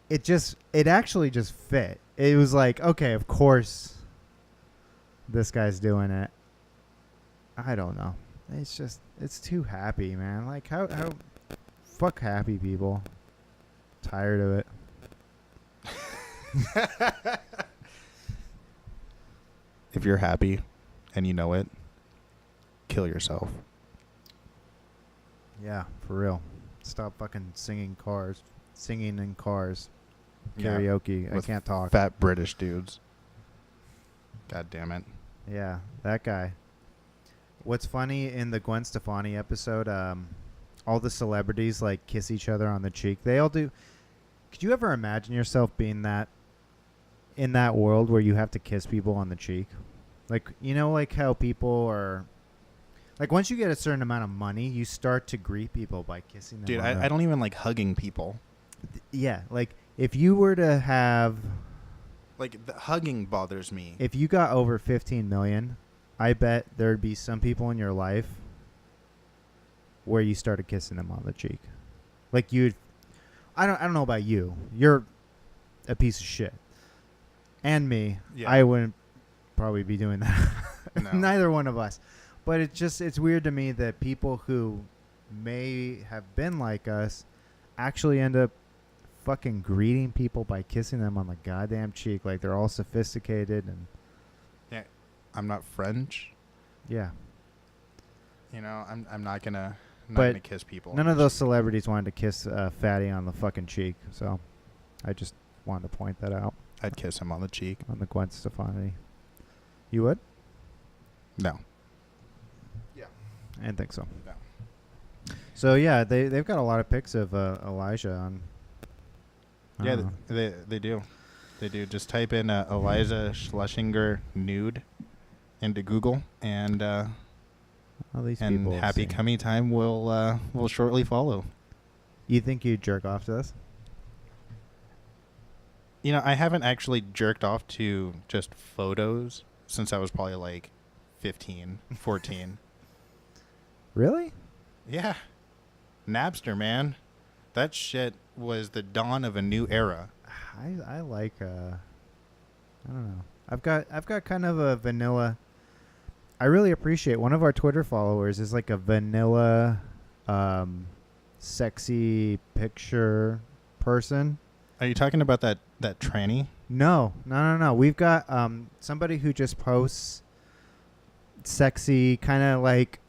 it actually just fit. It was like, okay, of course this guy's doing it. I don't know. It's too happy, man. Like, how fuck happy people. Tired of it. If you're happy and you know it, kill yourself. Yeah, for real. Stop fucking singing in cars. Yeah, Karaoke. I with can't talk. Fat British dudes. God damn it. Yeah, that guy. What's funny in the Gwen Stefani episode, all the celebrities like kiss each other on the cheek. They all do. Could you ever imagine yourself being in that world where you have to kiss people on the cheek? Like, like how people are, like, once you get a certain amount of money, you start to greet people by kissing them. Dude, I don't even like hugging people. Yeah, like if you were to have, Like, the hugging bothers me. if you got over 15 million, I bet there'd be some people in your life where you started kissing them on the cheek. Like I don't know about you. You're a piece of shit. And me, Yeah. I wouldn't probably be doing that. No. Neither one of us. But it's weird to me that people who may have been like us actually end up fucking greeting people by kissing them on the goddamn cheek, like they're all sophisticated and Yeah, I'm not French. yeah. I'm not gonna kiss people. None of those celebrities wanted to kiss Fatty on the fucking cheek, so I just wanted to point that out I'd kiss him on the cheek. on the Gwen Stefani. You would? No. I didn't think so. No. So yeah, they've got a lot of pics of Elijah on. I Yeah, don't know. they do. They do. Just type in Iliza Schlesinger nude into Google, and All these people have Happy seen. Cummy Time will shortly follow. You think you'd jerk off to this? I haven't actually jerked off to just photos since I was probably like 15, 14. Really? Yeah. Napster, man. That shit was the dawn of a new era. I like I don't know. I've got kind of a vanilla. I really appreciate one of our Twitter followers is like a vanilla sexy picture person. Are you talking about that tranny? No. We've got somebody who just posts sexy, kind of like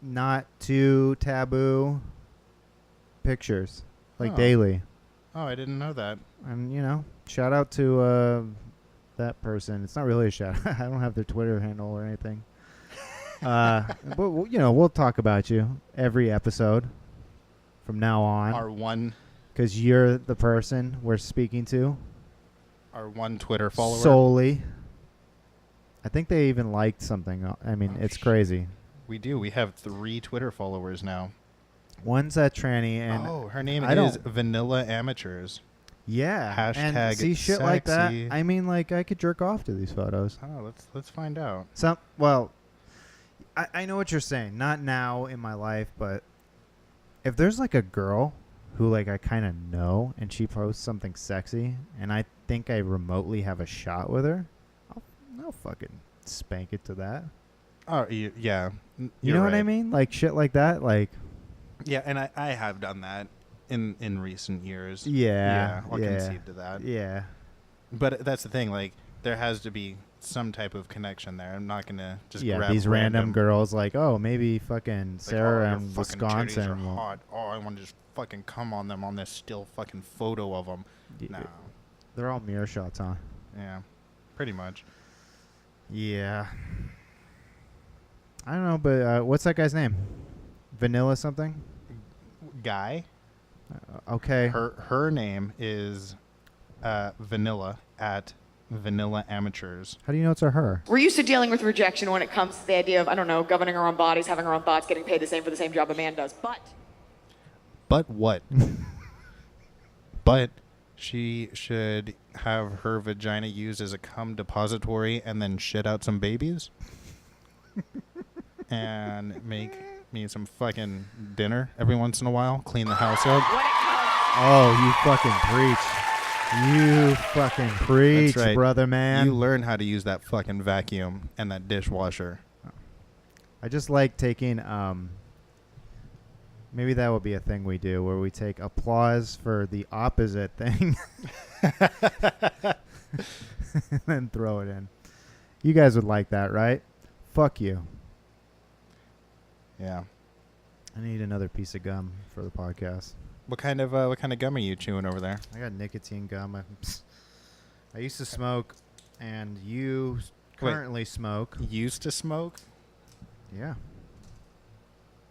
not too taboo pictures, like Oh. daily. Oh, I didn't know that. And, you know, shout out to that person. It's not really a shout out. I don't have their Twitter handle or anything. But, you know, we'll talk about you every episode from now on. Our one Because you're the person we're speaking to. Our one Twitter follower. Solely. I think they even liked something. I mean, Oh, it's crazy. We do. We have 3 Twitter followers now. One's at Tranny, and oh, her name I is don't- Vanilla Amateurs. yeah, and Hashtag see shit like that. sexy. I mean, like I could jerk off to these photos. Oh, let's find out. Well, I know what you're saying. Not now in my life, but if there's like a girl who like I kind of know and she posts something sexy and I think I remotely have a shot with her, I'll fucking spank it to that. Oh, yeah. You You're know what I right. mean? Like shit like that. Like Yeah, and I have done that in recent years. yeah, I'll yeah, concede to that. yeah. But that's the thing. Like, there has to be some type of connection there. I'm not gonna just grab These random girls like, oh, maybe fucking like, Sarah your in fucking Wisconsin. titties are will- hot. Oh, I want to just fucking come on them on this still fucking photo of them. Y- No. They're all mirror shots, huh? Yeah, pretty much. Yeah. I don't know, but what's that guy's name? Vanilla something? Guy. Okay. Her name is Vanilla at Vanilla Amateurs. How do you know it's a her? We're used to dealing with rejection when it comes to the idea of, I don't know, governing our own bodies, having our own thoughts, getting paid the same for the same job a man does. But what? But she should have her vagina used as a cum depository and then shit out some babies and make me some fucking dinner every once in a while, clean the house up. when it comes, Oh, you fucking preach. You fucking preach, That's right. brother man. You learn how to use that fucking vacuum and that dishwasher. I just like taking maybe that would be a thing we do where we take applause for the opposite thing and then throw it in. You guys would like that, right? Fuck you. Yeah. I need another piece of gum for the podcast. What kind of gum are you chewing over there? I got nicotine gum. I used to smoke, and you Wait. currently smoke. Used to smoke? Yeah.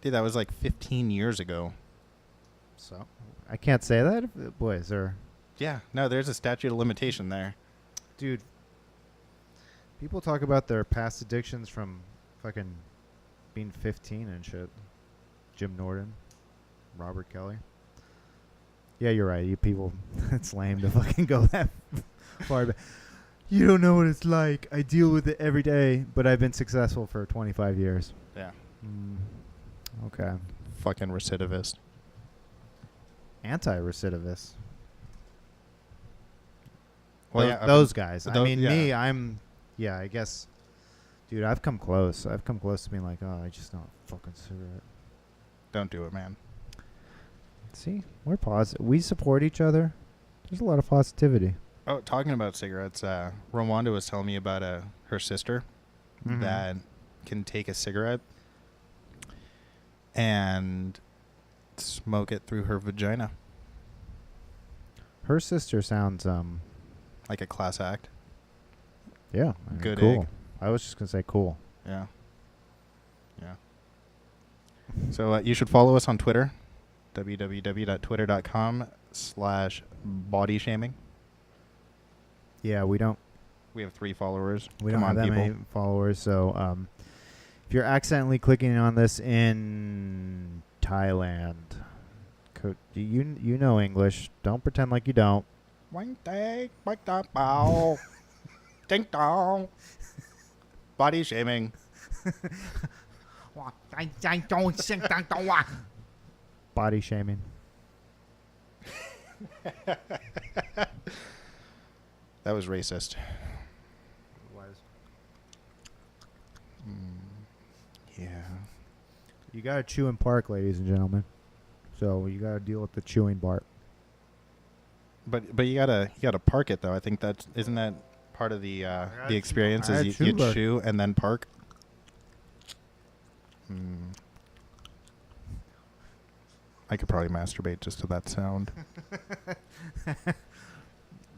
Dude, that was like 15 years ago. So I can't say that. Boy, is there... Yeah. No, there's a statute of limitation there. Dude, people talk about their past addictions from fucking being 15 and shit. Jim Norton, Robert Kelly. Yeah, you're right. You people, it's lame to fucking go that far back. You don't know what it's like. I deal with it every day, but I've been successful for 25 years. Yeah. Okay. Fucking recidivist. Anti-recidivist. Well, Tho- yeah, those guys. I those- mean, yeah. me, yeah, I guess, dude, I've come close. I've come close to being like, oh, I just don't fucking cigarette. Don't do it, man. See, we're positive. We support each other. There's a lot of positivity. Oh, talking about cigarettes, Rwanda was telling me about her sister Mhm. that can take a cigarette and smoke it through her vagina Her sister sounds, like a class act. yeah, I mean, Good cool. egg. I was just gonna say cool. Yeah. Yeah. So you should follow us on Twitter, www.twitter.com/BawdyShaming. Yeah, we don't We have 3 followers. we Come don't on, have that people. many followers. So, if you're accidentally clicking on this in Thailand, you know English. Don't pretend like you don't. Wang day, wake up, bow. Ding dong. Body shaming. Body shaming. That was racist. Yeah. You gotta chew in park, ladies and gentlemen. So you gotta deal with the chewing part. But you gotta park it though. I think isn't that part of the experience I is you chew, but- chew and then park. I could probably masturbate just to that sound.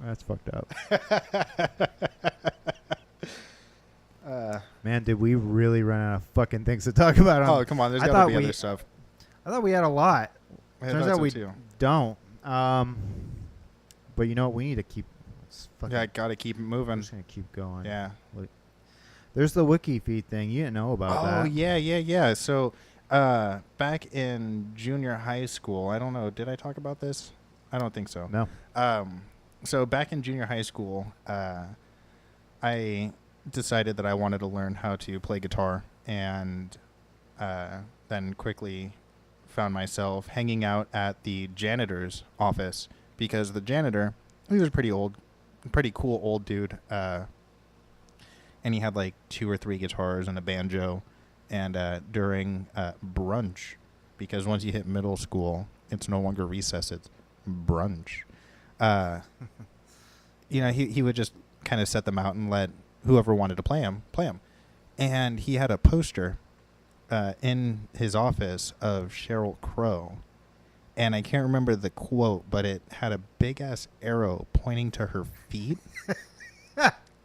That's fucked up. Man, did we really run out of fucking things to talk about? Oh, come on. There's got to be other stuff. I thought we had a lot. I Turns thought out so we too. don't. But you know what? We need to keep. Yeah, I got to keep it I'm moving. just gonna keep going. Yeah. Look, there's the wiki feed thing. You didn't know about that. Oh, yeah. So, back in junior high school, I don't know. Did I talk about this? I don't think so. No. So back in junior high school, I decided that I wanted to learn how to play guitar, and then quickly found myself hanging out at the janitor's office because the janitor, he was pretty cool old dude, and he had like 2 or 3 guitars and a banjo, and during brunch, because once you hit middle school, it's no longer recess, it's brunch. He would just kind of set them out and let whoever wanted to play him. And he had a poster in his office of Sheryl Crow. And I can't remember the quote, but it had a big-ass arrow pointing to her feet.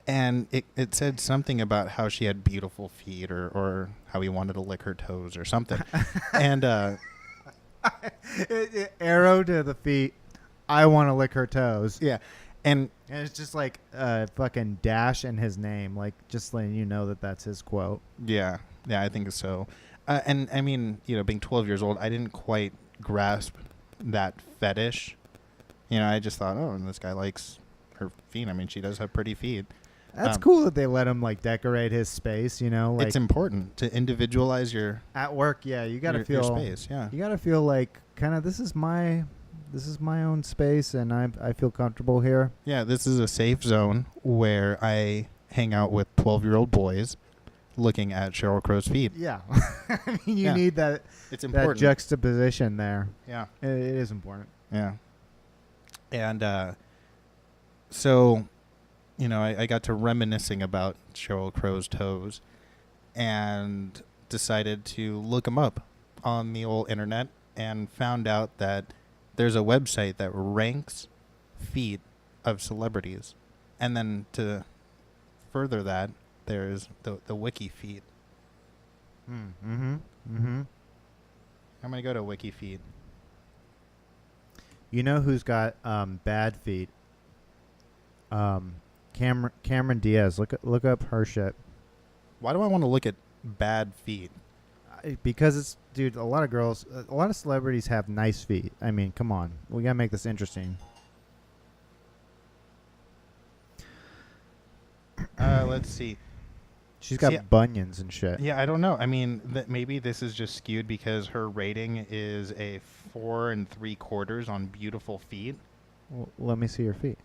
And it said something about how she had beautiful feet or how he wanted to lick her toes or something. And arrow to the feet. I want to lick her toes. yeah. And it's just like a fucking dash in his name, like just letting you know that that's his quote. yeah, I think so. And I mean, being 12 years old, I didn't quite grasp that fetish. I just thought, oh, and this guy likes her feet. I mean, she does have pretty feet. That's cool that they let him like decorate his space. Like it's important to individualize your at work. Yeah, you got to your feel space. Yeah, you got to feel like kind of this is my own space, and I feel comfortable here. yeah. This is a safe zone where I hang out with 12-year-old boys, looking at Sheryl Crow's feet. Yeah, I mean you Yeah. need that. It's That important. juxtaposition there. Yeah. It is important. Yeah. And so, I got to reminiscing about Sheryl Crow's toes and decided to look them up on the old internet and found out that there's a website that ranks feet of celebrities. And then to further that, there's the wiki feed. Mm-hmm. I'm going to go to wiki feed. You know who's got bad feet? Cameron Diaz. Look up her shit. Why do I want to look at bad feet? Because it's, dude, a lot of celebrities have nice feet. I mean, come on. We got to make this interesting. Let's see. She's got See, bunions and shit. Yeah, I don't know. I mean, maybe this is just skewed because her rating is a 4 3/4 on beautiful feet. Well, let me see your feet.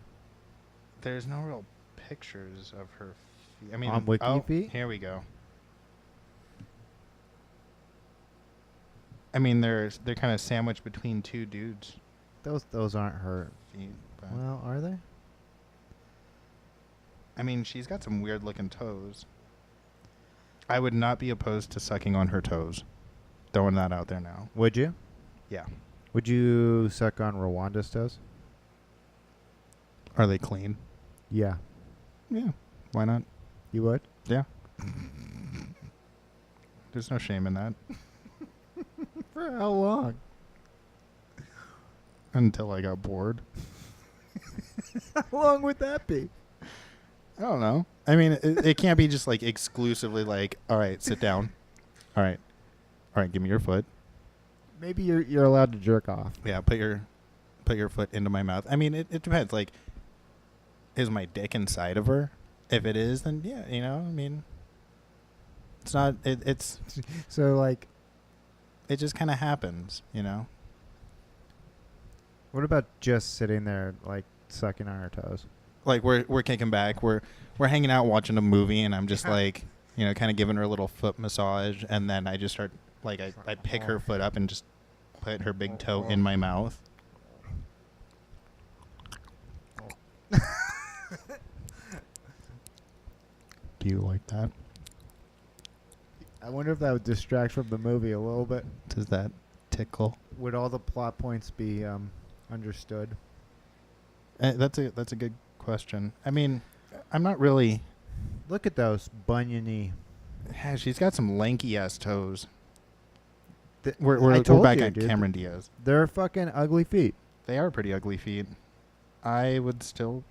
There's no real pictures of her feet. I mean, On Wiki feet? Here we go. I mean, they're kind of sandwiched between 2 dudes' Those aren't her. feet. But Well, are they? I mean, she's got some weird looking toes. I would not be opposed to sucking on her toes. Throwing that out there now. Would you? Yeah. Would you suck on Rwanda's toes? Are they clean? Yeah. Yeah. Why not? You would? Yeah. There's no shame in that. For how long? Until I got bored. How long would that be? I don't know. I mean, it can't be just like exclusively like, all right, sit down. All right, give me your foot. Maybe you're allowed to jerk off. Yeah, put your foot into my mouth. I mean, it depends. Like, is my dick inside of her? If it is, then yeah, I mean, it's not. It's So like, it just kind of happens, what about just sitting there like sucking on her toes? Like we're kicking back, we're hanging out watching a movie, and I'm just like, kind of giving her a little foot massage, and then I just start like I pick her foot up and just put her big toe in my mouth. Do you like that? I wonder if that would distract from the movie a little bit. Does that tickle? would all the plot points be understood? That's a good question. I mean, I'm not really. Look at those buniony. Yeah, she's got some lanky ass toes. I We're told back you, at dude. Cameron Diaz. They're fucking ugly feet. They are pretty ugly feet. I would still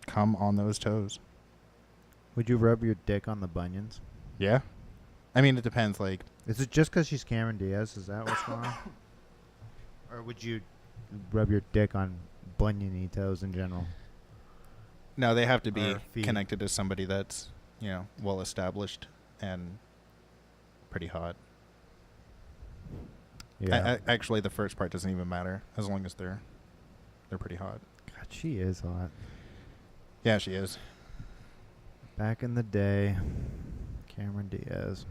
come on those toes. Would you rub your dick on the bunions? Yeah. I mean, it depends. Like, Is it just because she's Cameron Diaz? Is that what's going on? Or would you rub your dick on buniony toes in general? no, they have to be Or feet. connected to somebody that's, well established and pretty hot. Yeah. Actually, the first part doesn't even matter as long as they're pretty hot. God, she is hot. Yeah, she is. Back in the day, Cameron Diaz.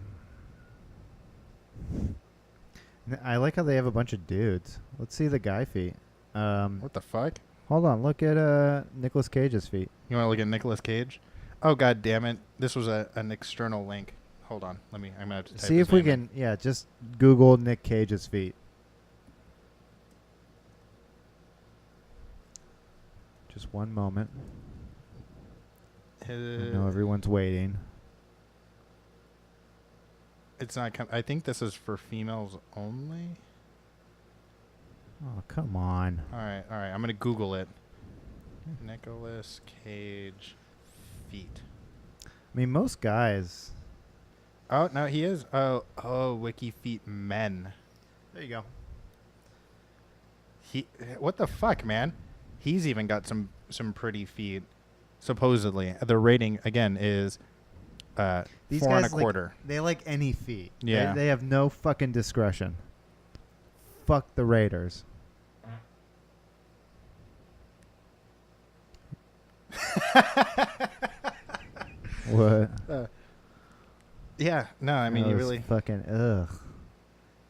I like how they have a bunch of dudes. Let's see the guy feet. What the fuck? Hold on, look at Nicolas Cage's feet. You want to look at Nicolas Cage? Oh, god damn it! This was an external link. Hold on, I'm gonna have to type See his if we name in. can, just Google Nick Cage's feet. Just one moment. I know everyone's waiting. It's not. I think this is for females only. Oh, come on. All right. I'm gonna Google it. Nicolas Cage feet. I mean, most guys. Oh no, he is. Oh, Wiki feet men. There you go. What the fuck, man? He's even got some pretty feet. Supposedly, the rating again is These 4 and a guys quarter. They like any feet. Yeah. They have no fucking discretion. Fuck the Raiders. What? Yeah. No, I mean, you Those really fucking ugh.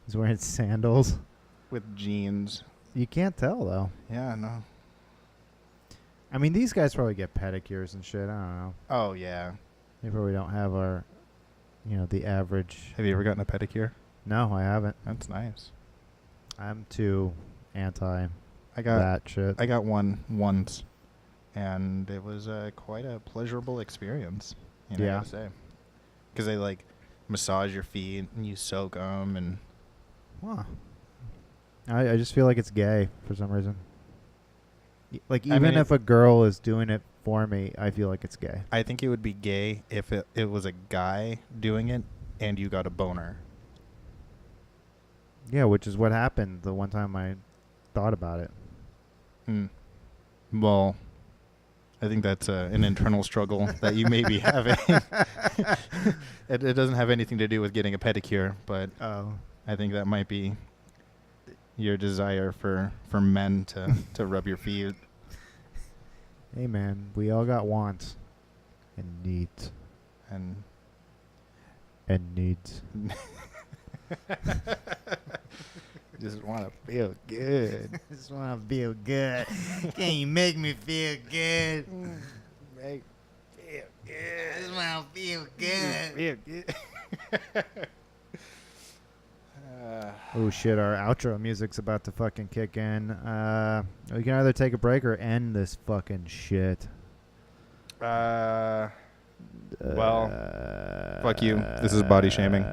He's wearing sandals. with jeans. You can't tell though. Yeah. No. I mean, these guys probably get pedicures and shit. I don't know. Oh yeah. They probably don't have our, the average. Have you ever gotten a pedicure? No, I haven't. That's nice. I'm too anti I got that shit. I got one once, and it was quite a pleasurable experience. I Yeah. gotta say, because they like massage your feet and you soak them, and Huh. I just feel like it's gay for some reason. Like, I even mean, if a girl is doing it for me, I feel like it's gay. I think it would be gay if it was a guy doing it and you got a boner. Yeah, which is what happened the one time I thought about it. Well, I think that's an internal struggle that you may be having. It doesn't have anything to do with getting a pedicure, but Oh. I think that might be your desire for men to rub your feet. Hey, man, we all got wants and needs. And And needs. just want to feel good. Just want to feel good. Can you make me feel good? Make feel good. I just want to feel good. Feel good. Oh, shit, our outro music's about to fucking kick in. We can either take a break or end this fucking shit. Well, fuck you. This is body shaming.